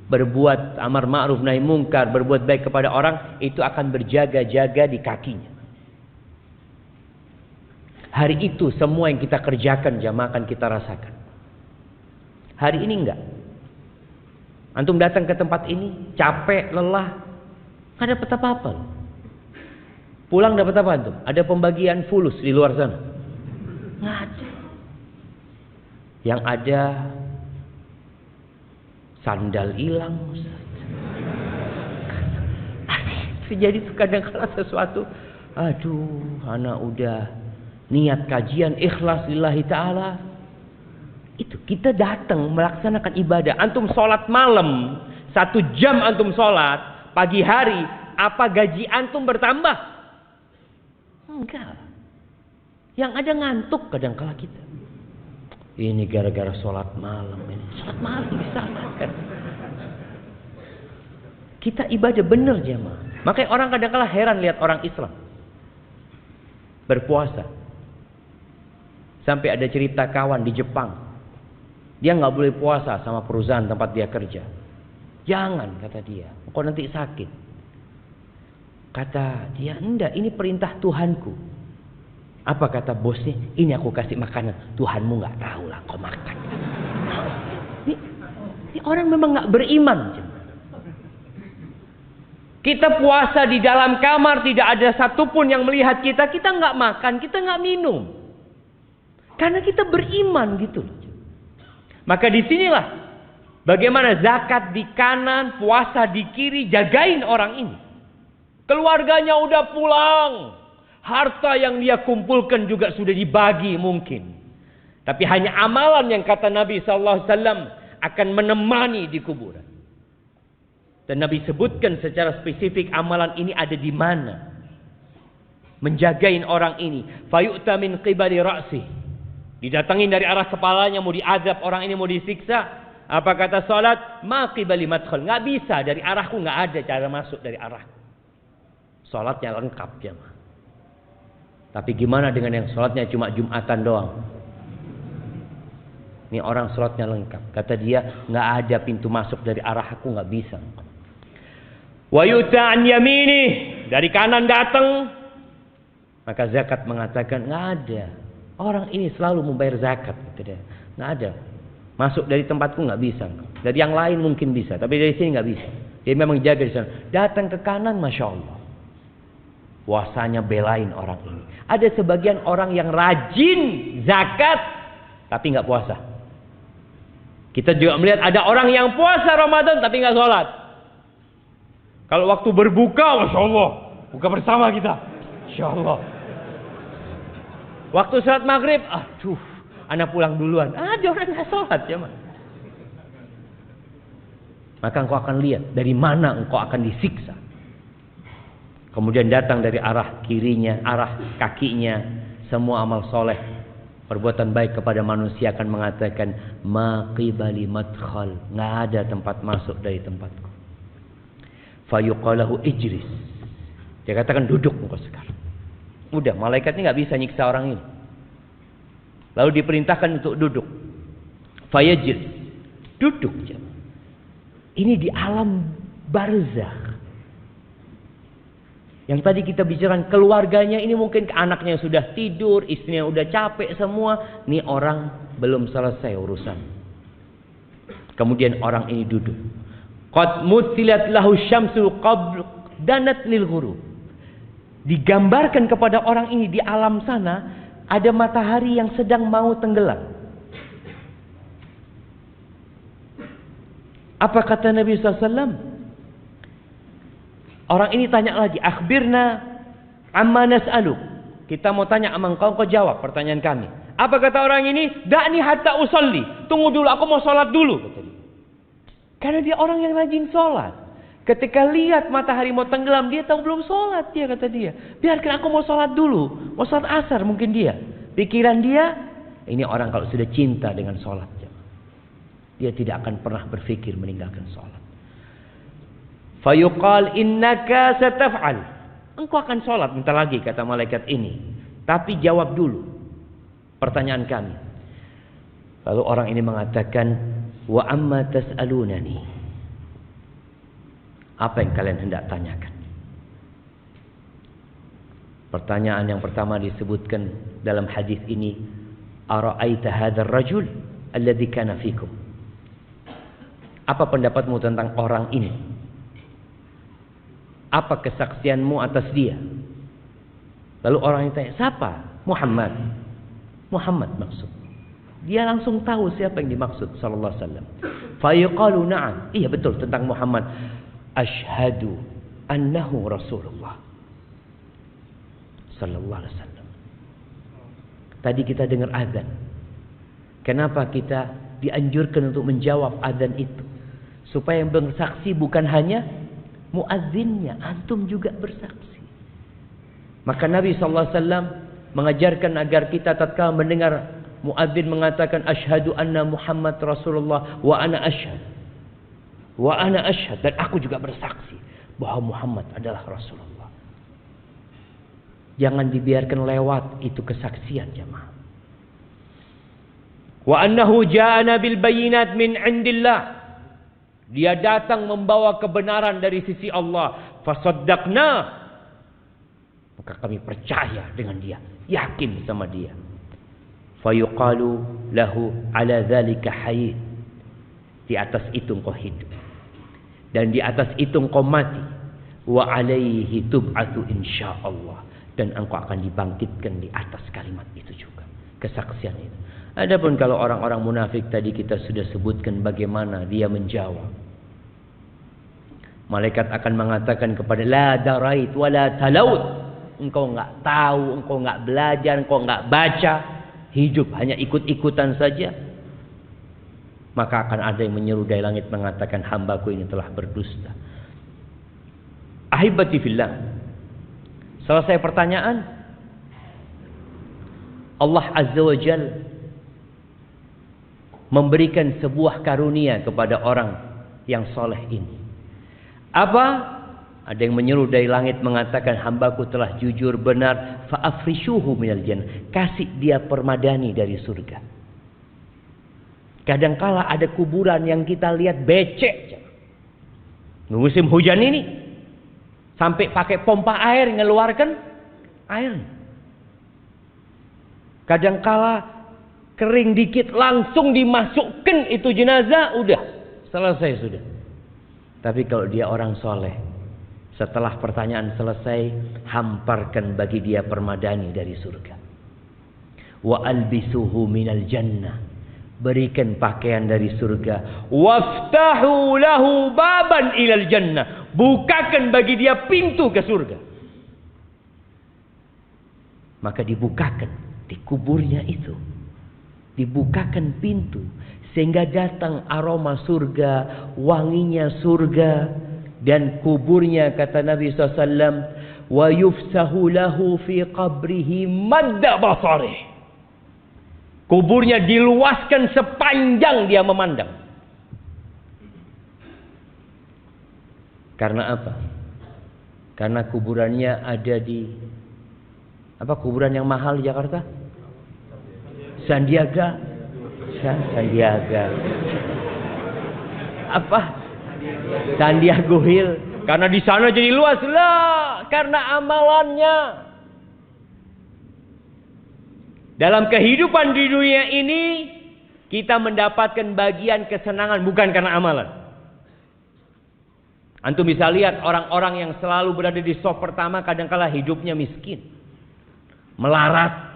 berbuat amar ma'ruf nahi mungkar, berbuat baik kepada orang, itu akan berjaga-jaga di kakinya. Hari itu semua yang kita kerjakan jamaah akan kita rasakan. Hari ini enggak. Antum datang ke tempat ini, capek, lelah, nggak dapat apa-apa. Pulang dapat apa antum? Ada pembagian fulus di luar sana? Nggak ada. Yang ada sandal hilang. Jadi kadang-kadang sesuatu, aduh, anak udah niat kajian ikhlas lillahi ta'ala. Itu kita datang melaksanakan ibadah. Antum sholat malam 1 jam, antum sholat pagi hari, apa gaji antum bertambah? Enggak. Yang ada ngantuk kadang-kala kita. Ini gara-gara sholat malam ini. Sholat malam disalahkan. Kita ibadah benar jemaah. Makanya orang kadang-kala heran lihat orang Islam berpuasa. Sampai ada cerita kawan di Jepang. Dia nggak boleh puasa sama perusahaan tempat dia kerja. Jangan, kata dia. Kok nanti sakit. Kata dia, enggak, ini perintah Tuhanku. Apa kata bosnya? Ini aku kasih makanan. Tuhanmu nggak tahu lah, kau makan. Ini orang memang nggak beriman. Kita puasa di dalam kamar, tidak ada satupun yang melihat kita. Kita nggak makan, kita nggak minum. Karena kita beriman gitu. Maka disinilah bagaimana zakat di kanan, puasa di kiri, jagain orang ini. Keluarganya udah pulang, harta yang dia kumpulkan juga sudah dibagi mungkin. Tapi hanya amalan yang kata Nabi SAW akan menemani di kuburan. Dan Nabi sebutkan secara spesifik amalan ini ada di mana. Menjagain orang ini. Fayu'ta min qibali ra'sih. Didatangin dari arah kepalanya, mau diazab orang ini, mau disiksa. Apa kata salat? Ma qibali madkhal. Nggak bisa, dari arahku nggak ada cara masuk dari arahku. Salatnya lengkap jemaah. Tapi gimana dengan yang salatnya cuma Jumatan doang? Ini orang salatnya lengkap. Kata dia, nggak ada pintu masuk dari arah aku, nggak bisa. Wa yuta an yamini, dari kanan datang. Maka zakat mengatakan nggak ada. Orang ini selalu membayar zakat, gitu deh. Nggak ada. Masuk dari tempatku nggak bisa. Dari yang lain mungkin bisa, tapi dari sini nggak bisa. Dia memang jaga di sana. Datang ke kanan, masya Allah. Puasanya belain orang ini. Ada sebagian orang yang rajin zakat, tapi nggak puasa. Kita juga melihat ada orang yang puasa Ramadan, tapi nggak sholat. Kalau waktu berbuka, masya Allah, buka bersama kita, insya Allah. Waktu sholat maghrib, aduh, anak pulang duluan. Ada orang nggak sholat ya, man. Maka engkau akan lihat dari mana engkau akan disiksa. Kemudian datang dari arah kirinya, arah kakinya, semua amal soleh, perbuatan baik kepada manusia akan mengatakan ma qibali madkhal, nggak ada tempat masuk dari tempatku. Fayuqalahu ijlis. Dia katakan duduk engkau sekarang. Udah, malaikat ini nggak bisa nyiksa orang ini. Lalu diperintahkan untuk duduk. Fayajlis. Duduk. Ini di alam barzakh. Yang tadi kita bicarakan keluarganya ini mungkin anaknya sudah tidur, istrinya udah capek semua. Ini orang belum selesai urusan. Kemudian orang ini duduk. Qad muthilat lahu syamsu qabl danat lil ghurub. Digambarkan kepada orang ini di alam sana ada matahari yang sedang mau tenggelam. Apa kata Nabi SAW? Orang ini tanya lagi, akhbirna amma nas'aluk. Kita mau tanya sama engkau jawab pertanyaan kami. Apa kata orang ini? Da'ni hatta usalli. Tunggu dulu, aku mau sholat dulu, kata dia. Karena dia orang yang rajin sholat. Ketika lihat matahari mau tenggelam, dia tahu belum sholat, dia kata dia. Biarkan aku mau sholat dulu. Mau sholat asar mungkin dia. Pikiran dia, ini orang kalau sudah cinta dengan sholat, dia tidak akan pernah berpikir meninggalkan sholat. Fayuqal innaka sataf'al. Engkau akan sholat bentar lagi, kata malaikat ini. Tapi jawab dulu pertanyaan kami. Lalu orang ini mengatakan, wa amma tas'alunani. Apa yang kalian hendak tanyakan? Pertanyaan yang pertama disebutkan dalam hadis ini, ara'aita hadzal rajul alladzi kana fikum. Apa pendapatmu tentang orang ini? Apa kesaksianmu atas dia? Lalu orang yang tanya, siapa? Muhammad. Muhammad maksud. Dia langsung tahu siapa yang dimaksud sallallahu alaihi wasallam. Fa yuqalu na'am. Iya betul tentang Muhammad. Asyhadu annahu Rasulullah sallallahu alaihi wasallam. Tadi kita dengar azan. Kenapa kita dianjurkan untuk menjawab azan itu? Supaya yang bersaksi bukan hanya muazzinnya, antum juga bersaksi. Maka Nabi SAW mengajarkan agar kita tatkala mendengar muadzin mengatakan asyhadu anna Muhammad Rasulullah wa ana asyhad. Wa ana asyhad, dan aku juga bersaksi bahwa Muhammad adalah Rasulullah. Jangan dibiarkan lewat itu kesaksian jemaah. Wa annahu ja'ana bil bayyinat min indillah. Dia datang membawa kebenaran dari sisi Allah. Fasaddaqna. Maka kami percaya dengan dia. Yakin sama dia. Fayuqalu lahu ala dzalika hayy. Di atas itu engkau hidup. Dan di atas itu engkau mati. Wa alaihi tub'atu insyaallah. Dan engkau akan dibangkitkan di atas kalimat itu juga. Kesaksian itu. Adapun kalau orang-orang munafik tadi kita sudah sebutkan bagaimana dia menjawab. Malaikat akan mengatakan kepada la darait wala talaut. Engkau enggak tahu, engkau enggak belajar, engkau enggak baca, hidup hanya ikut-ikutan saja. Maka akan ada yang menyeru dari langit mengatakan hambaku ini telah berdusta. Ahibati fillah. Selesai pertanyaan, Allah Azza wa Jalla memberikan sebuah karunia kepada orang yang soleh ini. Apa? Ada yang menyeru dari langit mengatakan hambaku telah jujur benar. Fa'afrishuhu minal jannah. Kasih dia permadani dari surga. Kadangkala ada kuburan yang kita lihat becek. Musim hujan ini sampai pakai pompa air ngeluarkan air. Kadangkala kering dikit langsung dimasukkan itu jenazah, udah selesai sudah. Tapi kalau dia orang soleh, setelah pertanyaan selesai, hamparkan bagi dia permadani dari surga. Wa albisuhu minal jannah. Berikan pakaian dari surga. Waftahu lahu baban ilal jannah. Bukakan bagi dia pintu ke surga. Maka dibukakan di kuburnya itu. Dibukakan pintu. Sehingga datang aroma surga. Wanginya surga. Dan kuburnya kata Nabi SAW. Wa yufsahu lahu fi qabrihi madda basarih. Kuburnya diluaskan sepanjang dia memandang. Karena apa? Karena kuburannya ada di kuburan yang mahal di Jakarta? Sandiaga. Sandiaga Hill. Karena di sana jadi luas lah, karena amalannya. Dalam kehidupan di dunia ini kita mendapatkan bagian kesenangan bukan karena amalan. Antum bisa lihat orang-orang yang selalu berada di saf pertama kadangkala hidupnya miskin, melarat.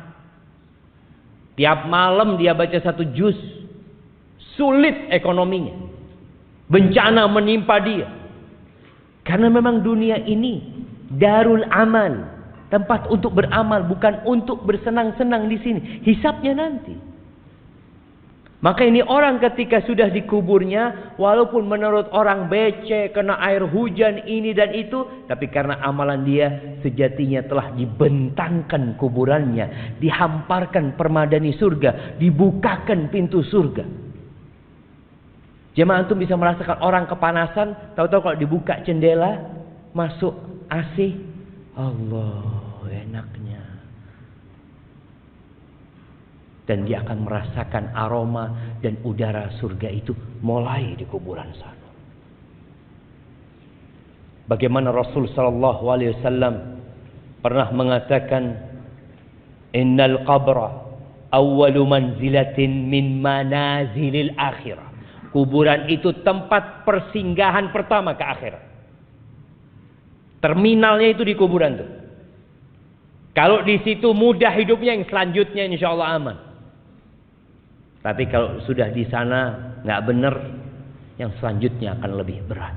Tiap malam dia baca 1 juz. Sulit ekonominya. Bencana menimpa dia. Karena memang dunia ini darul amal, tempat untuk beramal, bukan untuk bersenang-senang di sini. Hisabnya nanti. Maka ini orang ketika sudah dikuburnya, walaupun menurut orang becek, kena air hujan ini dan itu, tapi karena amalan dia sejatinya telah dibentangkan kuburannya, dihamparkan permadani surga, dibukakan pintu surga. Jemaah antum bisa merasakan orang kepanasan, tahu-tahu kalau dibuka jendela, masuk AC, Allah enaknya. Dan dia akan merasakan aroma dan udara surga itu mulai di kuburan sana. Bagaimana Rasul sallallahu alaihi wasallam pernah mengatakan, innal qabra awwalu manzilatin min manazilil akhirah. Kuburan itu tempat persinggahan pertama ke akhirat. Terminalnya itu di kuburan tuh. Kalau di situ mudah hidupnya, yang selanjutnya insya Allah aman. Tapi kalau sudah di sana nggak benar, yang selanjutnya akan lebih berat.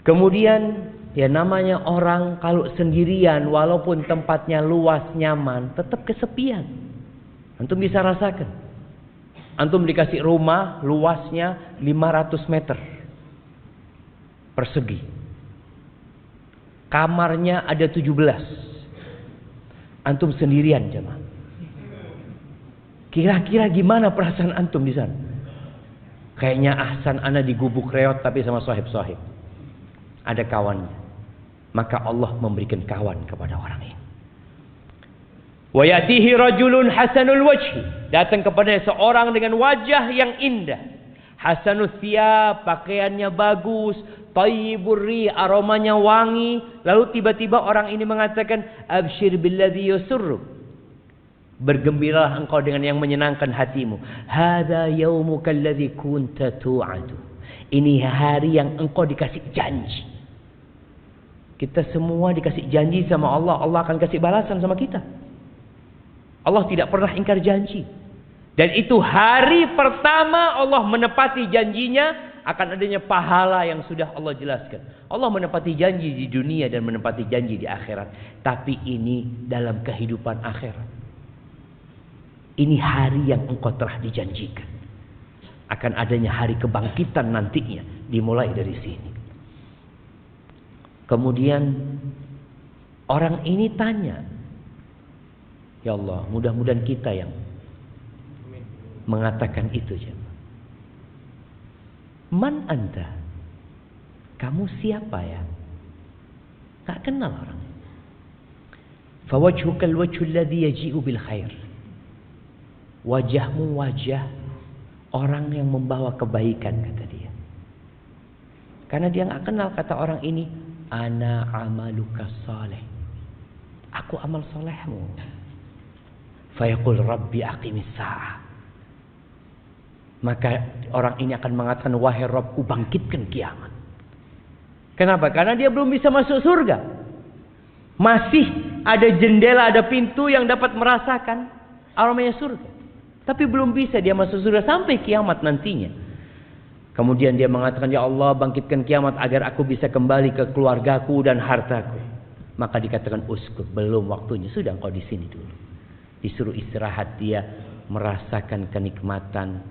Kemudian ya namanya orang kalau sendirian, walaupun tempatnya luas nyaman, tetap kesepian. Antum bisa rasakan. Antum dikasih rumah luasnya 500 meter persegi. Kamarnya ada 17. Antum sendirian jemaah. Kira-kira gimana perasaan antum di sana? Kayaknya ahsan ana di gubuk reot tapi sama sahib-sahib. Ada kawannya. Maka Allah memberikan kawan kepada orang ini. Wa yatihi rajulun hasanul wajhi. Datang kepada seorang dengan wajah yang indah. Hasanul thiyab, pakaiannya bagus, thayyibur ri, aromanya wangi. Lalu tiba-tiba orang ini mengatakan, absyir billadzi yusurruk. Bergembiralah engkau dengan yang menyenangkan hatimu. Hadza yaumuka alladzi kunta tu'adu. Ini hari yang engkau dikasih janji. Kita semua dikasih janji sama Allah. Allah akan kasih balasan sama kita. Allah tidak pernah ingkar janji. Dan itu hari pertama Allah menepati janjinya, akan adanya pahala yang sudah Allah jelaskan. Allah menepati janji di dunia dan menepati janji di akhirat. Tapi ini dalam kehidupan akhirat. Ini hari yang engkau telah dijanjikan. Akan adanya hari kebangkitan nantinya. Dimulai dari sini. Kemudian orang ini tanya, ya Allah, mudah-mudahan kita yang mengatakan itu. Man anta? Kamu siapa ya? Tak kenal orang. Fawajhukal wajhul ladzi yaji'u bil khair. Wajahmu wajah orang yang membawa kebaikan, kata dia. Karena dia nggak kenal, kata orang ini, ana amaluka saleh. Aku amal solehmu. Fayaqul rabbi aqimis sa'ah. Maka orang ini akan mengatakan, wahai Rabbku, bangkitkan kiamat. Kenapa? Karena dia belum bisa masuk surga. Masih ada jendela, ada pintu yang dapat merasakan aromanya surga. Tapi belum bisa dia masuk surga sampai kiamat nantinya. Kemudian dia mengatakan, ya Allah, bangkitkan kiamat agar aku bisa kembali ke keluargaku dan hartaku. Maka dikatakan, uskut, belum waktunya. Sudah engkau di sini dulu. Disuruh istirahat, dia merasakan kenikmatan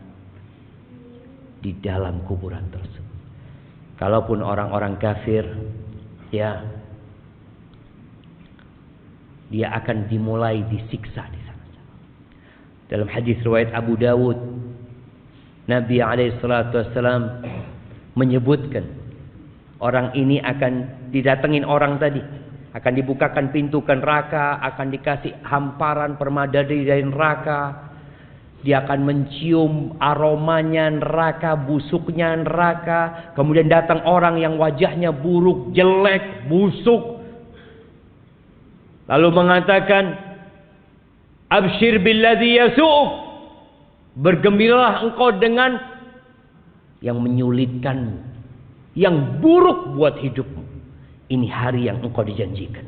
di dalam kuburan tersebut. Kalaupun orang-orang kafir, ya, dia akan dimulai disiksa di sana. Dalam hadis riwayat Abu Dawud, Nabi alaihissalatu wassalam menyebutkan Orang ini akan didatengin orang tadi, akan dibukakan pintu ke neraka, akan dikasih hamparan permada dari neraka. Dia akan mencium aromanya neraka, busuknya neraka. Kemudian datang orang yang wajahnya buruk, jelek, busuk, lalu mengatakan, abshir billadzi yasu'uk, bergembiralah engkau dengan yang menyulitkanmu, yang buruk buat hidupmu. Ini hari yang engkau dijanjikan.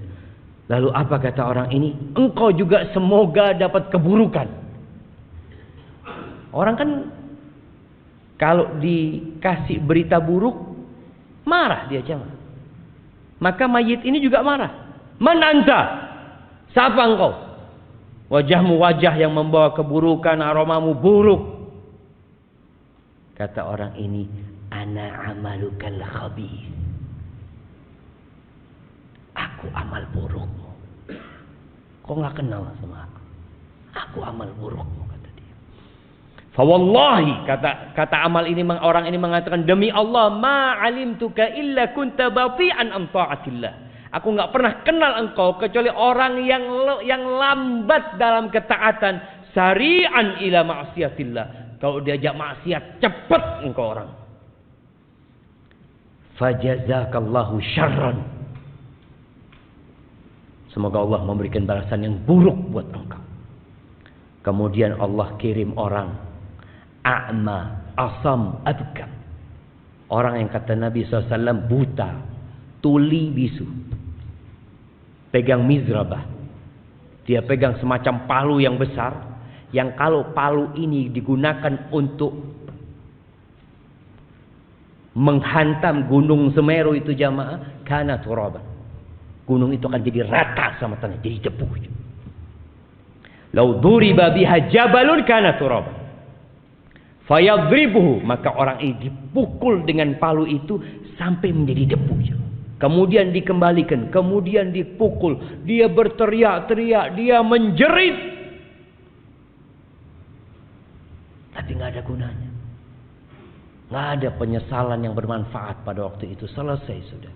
Lalu apa kata orang ini? Engkau juga semoga dapat keburukan. Orang kan kalau dikasih berita buruk marah dia jemaah. Maka mayit ini juga marah. Man anta? Siapa engkau? Wajahmu wajah yang membawa keburukan, aromamu buruk. Kata orang ini, ana amalukal khabith. Aku amal burukmu. Kau nggak kenal sama aku? Aku amal burukmu, kata dia. Fawallahi, kata amal ini, orang ini mengatakan, demi Allah, ma alimtuka illa kunta bati'an an ta'atillah. Aku nggak pernah kenal engkau kecuali orang yang lambat dalam ketaatan, sari'an ila ma'siyatillah. Kalau diajak maksiat, cepat engkau orang. Fajazakallahu syarran. Semoga Allah memberikan balasan yang buruk buat engkau. Kemudian Allah kirim orang a'ma, asam, abkam. Orang yang kata Nabi SAW buta, tuli bisu. Pegang mizrabah. Dia pegang semacam palu yang besar. Yang kalau palu ini digunakan untuk menghantam gunung Semeru itu jamaah, kana turaban. Gunung itu akan jadi rata sama tanah, jadi debu. Lau duriba biha jabalun kana turaban. Fayadribuhu, maka orang ini dipukul dengan palu itu sampai menjadi debu. Kemudian dikembalikan, kemudian dipukul. Dia berteriak-teriak, dia menjerit. Tapi nggak ada gunanya. Nggak ada penyesalan yang bermanfaat pada waktu itu. Selesai sudah.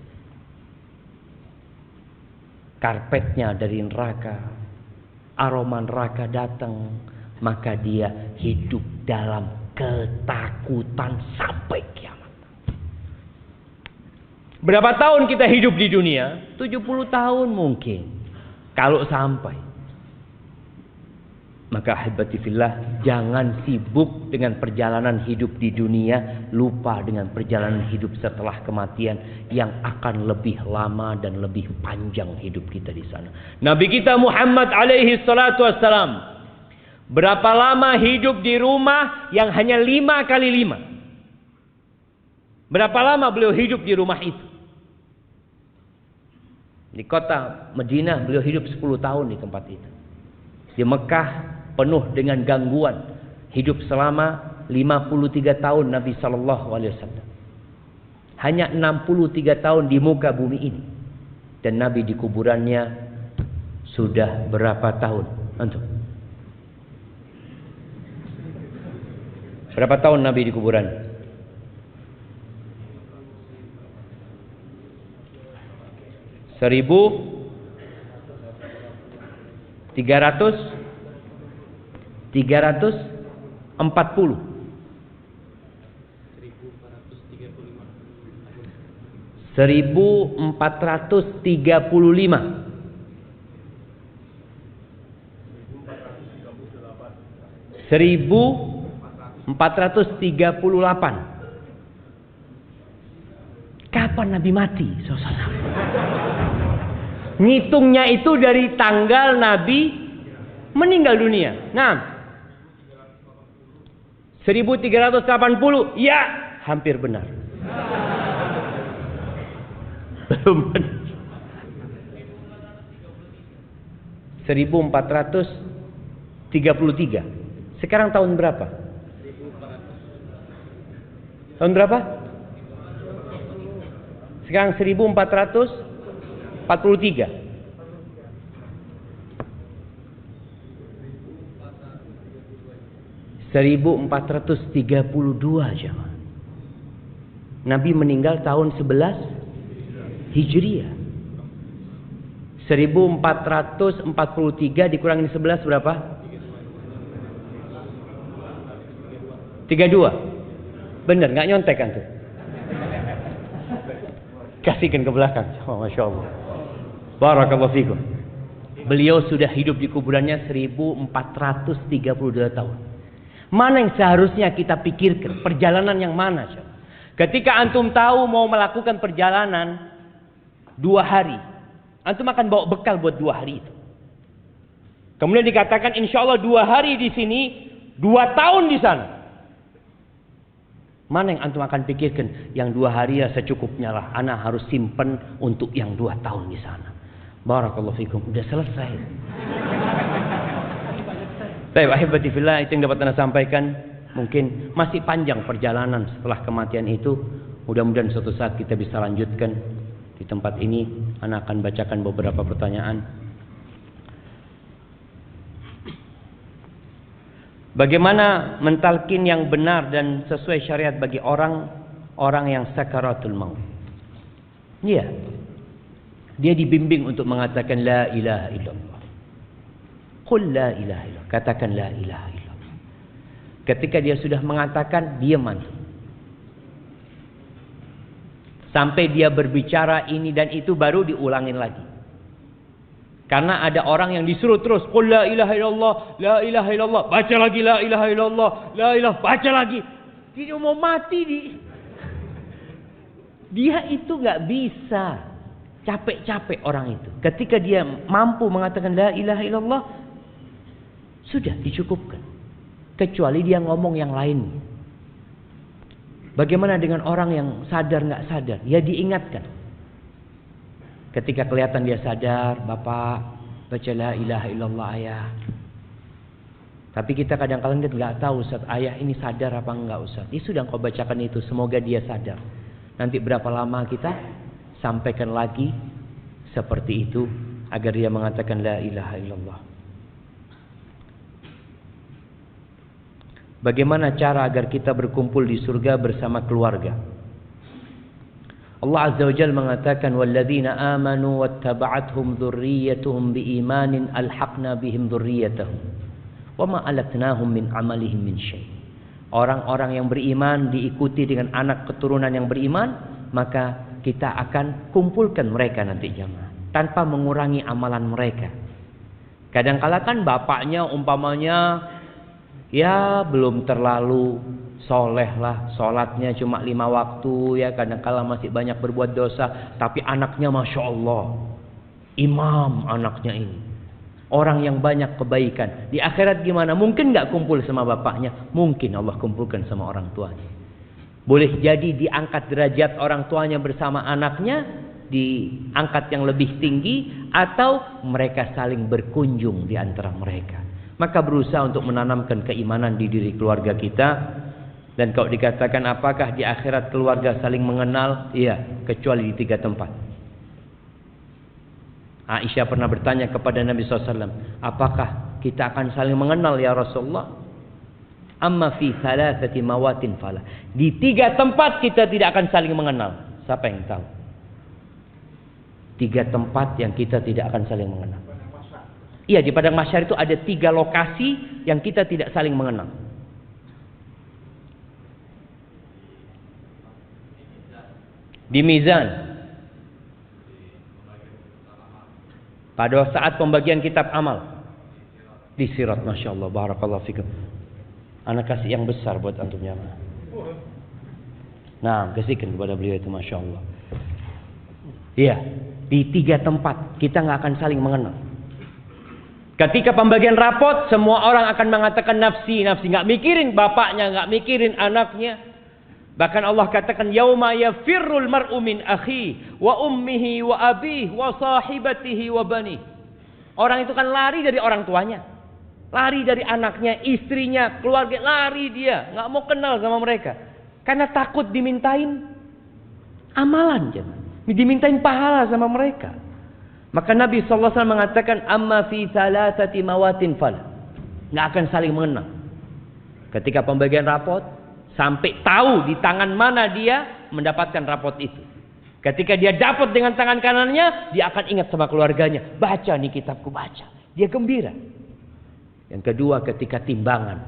Karpetnya dari neraka, aroma neraka datang, maka dia hidup dalam ketakutan sampai kiamat. Berapa tahun kita hidup di dunia? 70 tahun mungkin. Kalau sampai. Maka ahibati fillah, jangan sibuk dengan perjalanan hidup di dunia, lupa dengan perjalanan hidup setelah kematian yang akan lebih lama dan lebih panjang hidup kita di sana. Nabi kita Muhammad alaihi salatu wassalam, berapa lama hidup di rumah yang hanya 5 kali 5? Berapa lama beliau hidup di rumah itu? Di kota Madinah beliau hidup 10 tahun di tempat itu. Di Mekah penuh dengan gangguan, hidup selama 53 tahun Nabi SAW. Hanya 63 tahun di muka bumi ini. Dan Nabi di kuburannya sudah berapa tahun? Antum? Berapa tahun Nabi di kuburan? Seribu 340. 1438. Kapan Nabi mati? Ngitungnya itu dari tanggal Nabi meninggal dunia. Nah, 1380. Ya, hampir benar. Belum benar. 1433. Sekarang tahun berapa? Tahun berapa? Sekarang 1443. 1432 jemaah. Nabi meninggal tahun 11 Hijriah. 1443 dikurangin 11 berapa? 32. Bener, nggak nyontek kan tuh? Kasihkan ke belakang. Oh, Masya Allah. Barakallahu fikum. Beliau sudah hidup di kuburannya 1432 tahun. Mana yang seharusnya kita pikirkan? Perjalanan yang mana? Ketika antum tahu mau melakukan perjalanan 2 hari, antum akan bawa bekal buat 2 hari itu. Kemudian dikatakan insya Allah 2 hari di sini, 2 tahun di sana. Mana yang antum akan pikirkan? Yang 2 hari ya secukupnya lah. Ana harus simpen untuk yang 2 tahun di sana. Barakallahu fikum. Udah selesai. Baik, ahibati fillah, itu yang dapat ana sampaikan. Mungkin masih panjang perjalanan setelah kematian itu. Mudah-mudahan suatu saat kita bisa lanjutkan di tempat ini. Ana akan bacakan beberapa pertanyaan. Bagaimana mentalkin yang benar dan sesuai syariat bagi orang yang sakaratul maut? Iya. Dia dibimbing untuk mengatakan la ilaha illallah. Qul la ilaha illallah. Katakan la ilaha illallah. Ketika dia sudah mengatakan, dia mati. Sampai dia berbicara ini dan itu baru diulangin lagi. Karena ada orang yang disuruh terus qul la ilaha illallah, la ilaha illallah, baca lagi la ilaha illallah, la ilaha, baca lagi. Dia mau mati dia itu nggak bisa. Capek-capek orang itu. Ketika dia mampu mengatakan la ilaha illallah, sudah dicukupkan. Kecuali dia ngomong yang lain. Bagaimana dengan orang yang sadar nggak sadar? Ya diingatkan. Ketika kelihatan dia sadar, Bapak baca la ilaha illallah ayah. Tapi kita kadang-kadang nggak tahu Ustaz, ayah ini sadar apa enggak Ustaz. Ya sudah kau bacakan itu, semoga dia sadar. Nanti berapa lama kita sampaikan lagi seperti itu agar dia mengatakan la ilaha illallah. Bagaimana cara agar kita berkumpul di surga bersama keluarga? Allah Azza wa Jalla mengatakan walladzina amanu wattaba'athum dzurriyyatuhum biimanin alhaqna bihim dzurriyyatahum wama alatnahum min amalihim min syai'. Orang-orang yang beriman diikuti dengan anak keturunan yang beriman, maka kita akan kumpulkan mereka nanti jamaah tanpa mengurangi amalan mereka. Kadang-kala kan bapaknya umpamanya ya belum terlalu soleh lah, sholatnya cuma 5 waktu ya, kadang-kala masih banyak berbuat dosa, tapi anaknya Masya Allah imam, anaknya ini orang yang banyak kebaikan. Di akhirat gimana? Mungkin gak kumpul sama bapaknya, mungkin Allah kumpulkan sama orang tuanya. Boleh jadi diangkat derajat orang tuanya bersama anaknya, diangkat yang lebih tinggi, atau mereka saling berkunjung di antara mereka. Maka berusaha untuk menanamkan keimanan di diri keluarga kita. Dan kalau dikatakan apakah di akhirat keluarga saling mengenal? Iya, kecuali di 3 tempat. Aisyah pernah bertanya kepada Nabi SAW, apakah kita akan saling mengenal ya Rasulullah? Amma fi thalathati mawatin fala. Di 3 tempat kita tidak akan saling mengenal. Siapa yang tahu? 3 tempat yang kita tidak akan saling mengenal. Iya, di padang mahsyar itu ada 3 lokasi yang kita tidak saling mengenal. Di mizan, pada saat pembagian kitab amal, di sirat, Masya Allah, barakallahu fikum. Anak kasih yang besar buat antum jamaah. Nah, kasihkan kepada beliau itu, Masya Allah. Iya, di 3 tempat kita nggak akan saling mengenal. Ketika pembagian rapot, semua orang akan mengatakan nafsi, nafsi, nggak mikirin bapaknya, nggak mikirin anaknya. Bahkan Allah katakan yauma yafirrul mar'u min akhi wa ummihi wa abihi wa sahibatihi wa bani. Orang itu kan lari dari orang tuanya, lari dari anaknya, istrinya, keluarga, lari dia, nggak mau kenal sama mereka karena takut dimintain amalan, dimintain pahala sama mereka. Maka Nabi SAW mengatakan amma fi thalathati mawatin fal, nggak akan saling mengenal. Ketika pembagian rapot, sampai tahu di tangan mana dia mendapatkan rapot itu. Ketika dia dapat dengan tangan kanannya, dia akan ingat sama keluarganya. Baca nih kitabku, baca. Dia gembira. Yang kedua, ketika timbangan.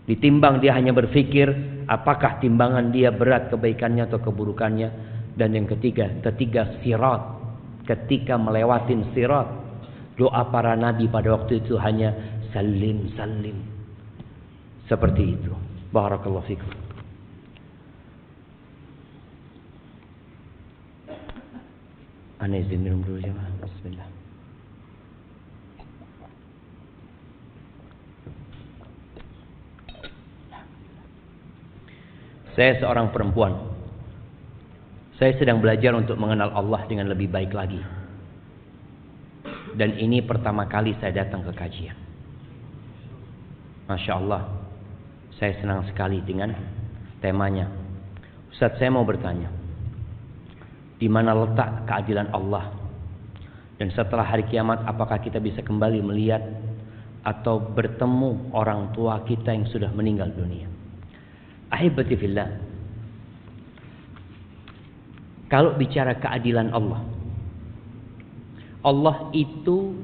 Ditimbang, dia hanya berpikir apakah timbangan dia berat kebaikannya atau keburukannya. Dan yang ketiga sirat. Ketika melewatin sirat, doa para nabi pada waktu itu hanya salim, salim. Seperti itu. Barakallahu fikum. Ana izin minum dulu jemaah. Bismillah. Saya seorang perempuan. Saya sedang belajar untuk mengenal Allah dengan lebih baik lagi. Dan ini pertama kali saya datang ke kajian. Masya Allah. Saya senang sekali dengan temanya. Ustaz, saya mau bertanya. Di mana letak keadilan Allah? Dan setelah hari kiamat, apakah kita bisa kembali melihat atau bertemu orang tua kita yang sudah meninggal dunia? Ahibati fillah. Kalau bicara keadilan Allah, Allah itu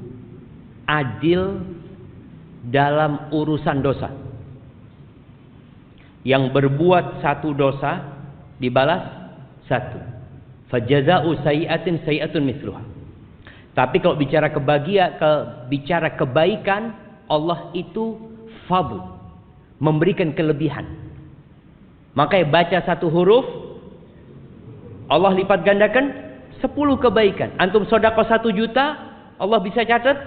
adil dalam urusan dosa. Yang berbuat satu dosa dibalas satu. Fajaza'u sayyi'atin sayyi'atun mithluha. Tapi kalau bicara bicara kebaikan, Allah itu fadl, memberikan kelebihan. Makanya baca satu huruf, Allah lipat gandakan 10 kebaikan. Antum sedekah 1 juta, Allah bisa catat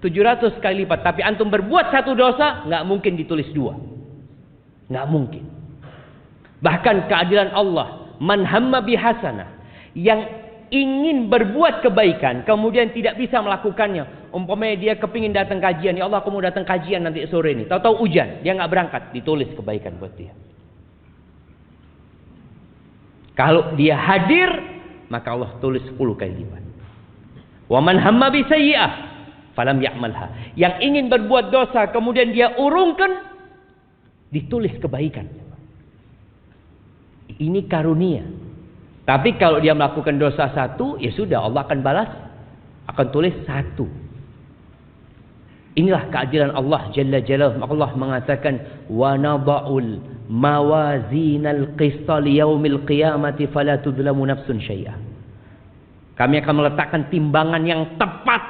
700 kali lipat. Tapi antum berbuat satu dosa, nggak mungkin ditulis 2. Nggak mungkin. Bahkan keadilan Allah, man hamma bihasanah, yang ingin berbuat kebaikan kemudian tidak bisa melakukannya. Umpamanya dia kepingin datang kajian, ya Allah aku mau datang kajian nanti sore ini, tahu-tahu hujan, dia nggak berangkat, ditulis kebaikan buat dia. Kalau dia hadir, maka Allah tulis 10 kali lipat. Wa man hamma bi sayyi'ah falam ya'malha. Yang ingin berbuat dosa kemudian dia urungkan, ditulis kebaikan. Ini karunia. Tapi kalau dia melakukan dosa 1, ya sudah, Allah akan balas, akan tulis 1. Inilah keadilan Allah Jalla Jalaluhu. Allah mengatakan, wa nada'ul mawazinal qista liyaumil qiyamati fala tudlamu nafsun syai'a. Kami akan meletakkan timbangan yang tepat.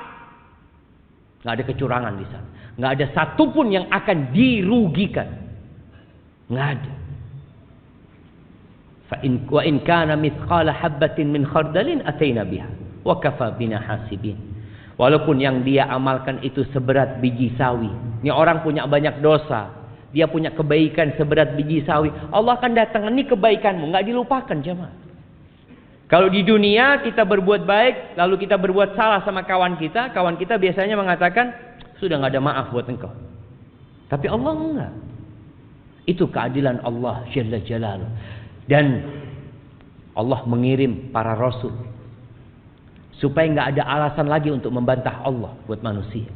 Nggak ada kecurangan di sana. Nggak ada satupun yang akan dirugikan. Nggak ada. Wa in kana mithqala habbatin min khardalin ataina biha wa kafa bina hasibin. Walaupun yang dia amalkan itu seberat biji sawi. Ini orang punya banyak dosa, dia punya kebaikan seberat biji sawi, Allah akan datang, ini kebaikanmu, nggak dilupakan jemaah. Kalau di dunia kita berbuat baik, lalu kita berbuat salah sama kawan kita biasanya mengatakan, sudah nggak ada maaf buat engkau. Tapi Allah enggak. Itu keadilan Allah Jalla Jalaluhu. Dan Allah mengirim para rasul supaya nggak ada alasan lagi untuk membantah Allah buat manusia.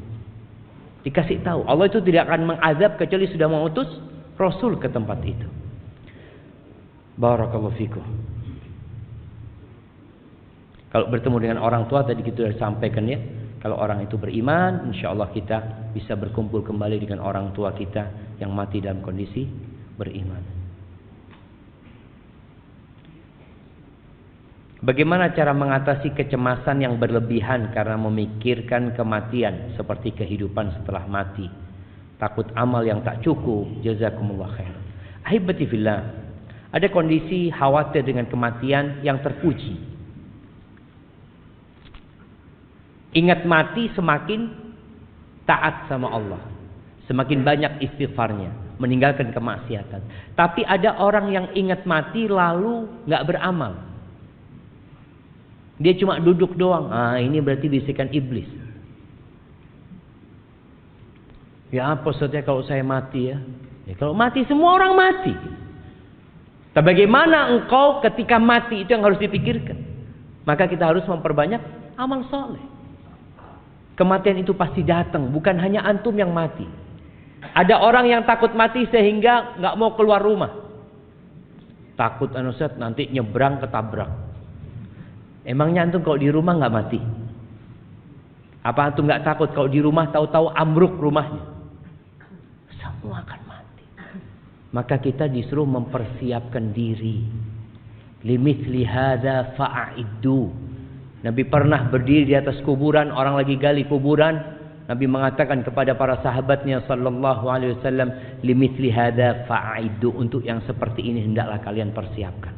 Dikasih tahu Allah itu tidak akan mengazab kecuali sudah mengutus rasul ke tempat itu. Barakallahu fikum. Kalau bertemu dengan orang tua tadi kita sudah sampaikan ya, kalau orang itu beriman, insya Allah kita bisa berkumpul kembali dengan orang tua kita yang mati dalam kondisi beriman. Bagaimana cara mengatasi kecemasan yang berlebihan karena memikirkan kematian seperti kehidupan setelah mati? Takut amal yang tak cukup. Jazakumullah khair. Ahibati fillah. Ada kondisi khawatir dengan kematian yang terpuji. Ingat mati semakin taat sama Allah. Semakin banyak istighfarnya. Meninggalkan kemaksiatan. Tapi ada orang yang ingat mati lalu nggak beramal. Dia cuma duduk doang. Ini berarti bisikan iblis. Ya apa saja kalau saya mati ya? Ya kalau mati semua orang mati. Tapi bagaimana engkau ketika mati itu yang harus dipikirkan. Maka kita harus memperbanyak amal soleh. Kematian itu pasti datang. Bukan hanya antum yang mati. Ada orang yang takut mati sehingga nggak mau keluar rumah. Takut Ustaz nanti nyebrang ketabrak. Emangnya antum kalau di rumah nggak mati? Apa antum nggak takut kalau di rumah tahu-tahu ambruk rumahnya? Semua akan mati. Maka kita disuruh mempersiapkan diri. Limithli hadza fa'iddu. Nabi pernah berdiri di atas kuburan, orang lagi gali kuburan. Nabi mengatakan kepada para sahabatnya sallallahu alaihi wasallam, limithli hadza fa'iddu, untuk yang seperti ini hendaklah kalian persiapkan.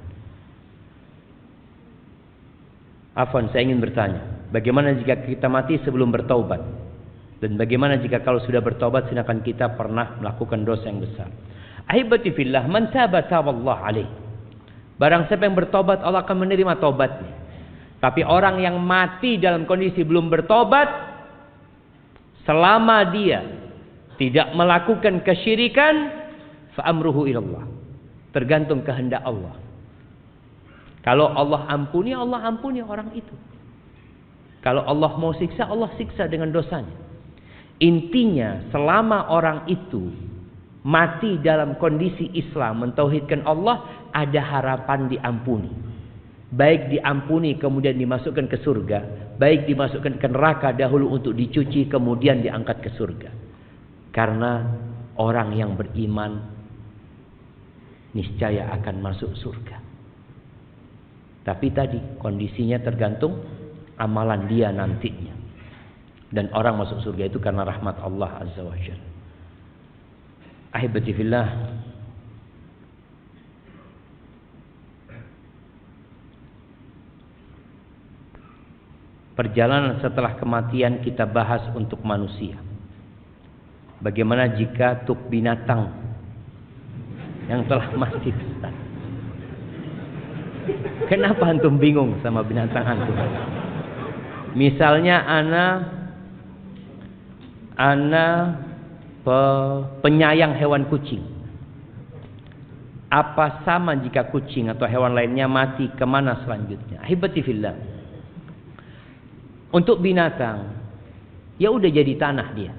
Afwan, saya ingin bertanya, bagaimana jika kita mati sebelum bertaubat? Dan bagaimana jika kalau sudah bertaubat sedangkan kita pernah melakukan dosa yang besar? Ahibati fillah, man taba taballahu alaih. Barang siapa yang bertobat, Allah akan menerima taubatnya. Tapi orang yang mati dalam kondisi belum bertobat, selama dia tidak melakukan kesyirikan, fa amruhu ilallah. Tergantung kehendak Allah. Kalau Allah ampuni orang itu. Kalau Allah mau siksa, Allah siksa dengan dosanya. Intinya, selama orang itu mati dalam kondisi Islam, mentauhidkan Allah, ada harapan diampuni. Baik diampuni kemudian dimasukkan ke surga, baik dimasukkan ke neraka dahulu untuk dicuci kemudian diangkat ke surga. Karena orang yang beriman niscaya akan masuk surga. Tapi tadi kondisinya tergantung amalan dia nantinya. Dan orang masuk surga itu karena rahmat Allah Azza wa Jalla. Ahibati fillah, perjalanan setelah kematian kita bahas untuk manusia. Bagaimana jika tuk binatang yang telah mati? Kenapa antum bingung sama binatang antum? Misalnya ana penyayang hewan kucing. Apa sama jika kucing atau hewan lainnya mati, kemana selanjutnya? Ahibati fillah. Untuk binatang, ya udah jadi tanah dia.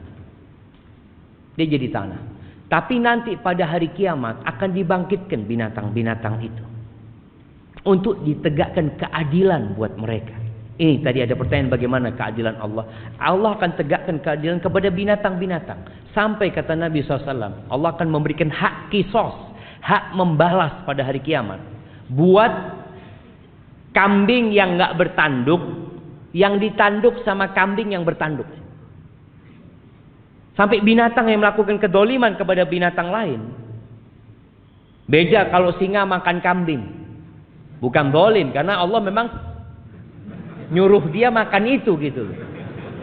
Dia jadi tanah. Tapi nanti pada hari kiamat akan dibangkitkan binatang-binatang itu. Untuk ditegakkan keadilan buat mereka. Ini tadi ada pertanyaan bagaimana keadilan Allah. Allah akan tegakkan keadilan kepada binatang-binatang. Sampai kata Nabi SAW, Allah akan memberikan hak kisos, hak membalas pada hari kiamat. Buat kambing yang gak bertanduk, yang ditanduk sama kambing yang bertanduk. Sampai binatang yang melakukan kedoliman kepada binatang lain. Beda kalau singa makan kambing. Bukan dolim, karena Allah memang nyuruh dia makan itu gitu.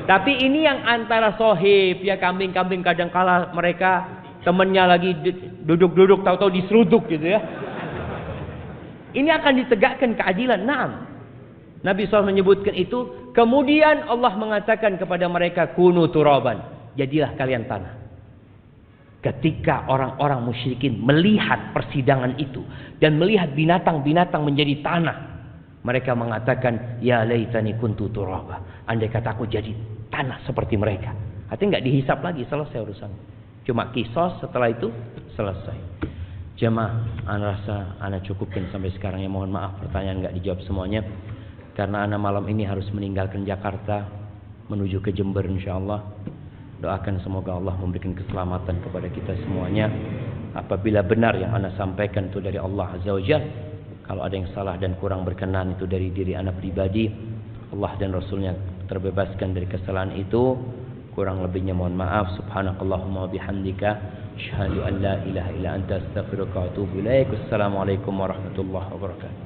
Tapi ini yang antara sohib, ya kambing-kambing kadang kala mereka temennya lagi duduk-duduk tahu-tahu diseruduk gitu ya. Ini akan ditegakkan keadilan. Naam. Nabi SAW menyebutkan itu. Kemudian Allah mengatakan kepada mereka, kunu turaban, jadilah kalian tanah. Ketika orang-orang musyrikin melihat persidangan itu dan melihat binatang-binatang menjadi tanah, mereka mengatakan, ya laitani kuntu turaba. Andai kata aku jadi tanah seperti mereka. Artinya nggak dihisap lagi, selesai urusan. Cuma kisos, setelah itu selesai. Jemaah, ana rasa ana cukupkan sampai sekarang ya. Mohon maaf pertanyaan nggak dijawab semuanya. Karena ana malam ini harus meninggalkan Jakarta menuju ke Jember insyaallah. Doakan semoga Allah memberikan keselamatan kepada kita semuanya. Apabila benar yang ana sampaikan itu dari Allah Azza wa Jalla, kalau ada yang salah dan kurang berkenan itu dari diri ana pribadi, Allah dan Rasulnya terbebaskan dari kesalahan itu. Kurang lebihnya mohon maaf. Subhanakallahumma bihamdika asyhadu an la ilaha illa anta astaghfiruka wa atubu ilaik. Wassalamualaikum warahmatullahi wabarakatuh.